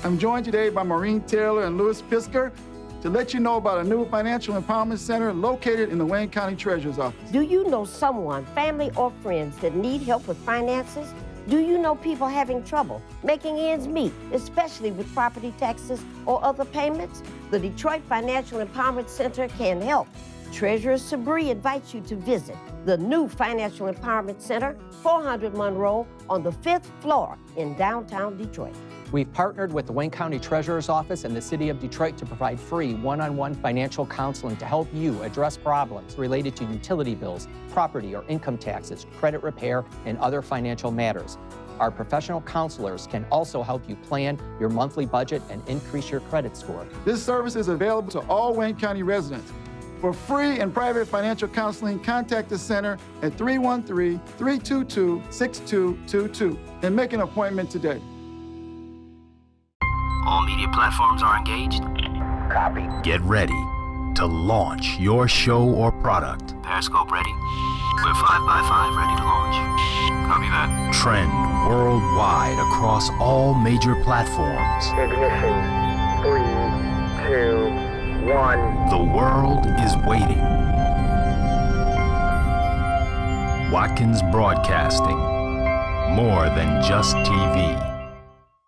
I'm joined today by Maureen Taylor and Louis Pisker to let you know about a new financial empowerment center located in the Wayne County Treasurer's Office. Do you know someone, family or friends, that need help with finances? Do you know people having trouble making ends meet, especially with property taxes or other payments? The Detroit Financial Empowerment Center can help. Treasurer Sabri invites you to visit the new Financial Empowerment Center, 400 Monroe, on the 5th floor in downtown Detroit. We've partnered with the Wayne County Treasurer's Office and the City of Detroit to provide free one-on-one financial counseling to help you address problems related to utility bills, property or income taxes, credit repair, and other financial matters. Our professional counselors can also help you plan your monthly budget and increase your credit score. This service is available to all Wayne County residents. For free and private financial counseling, contact the center at 313-322-6222 and make an appointment today. All media platforms are engaged. Copy. Get ready to launch your show or product. Periscope ready. We're 5x5 ready to launch. Copy that. Trend worldwide across all major platforms. Ignition. 3, 2, 1. The world is waiting. Watkins Broadcasting. More than just TV.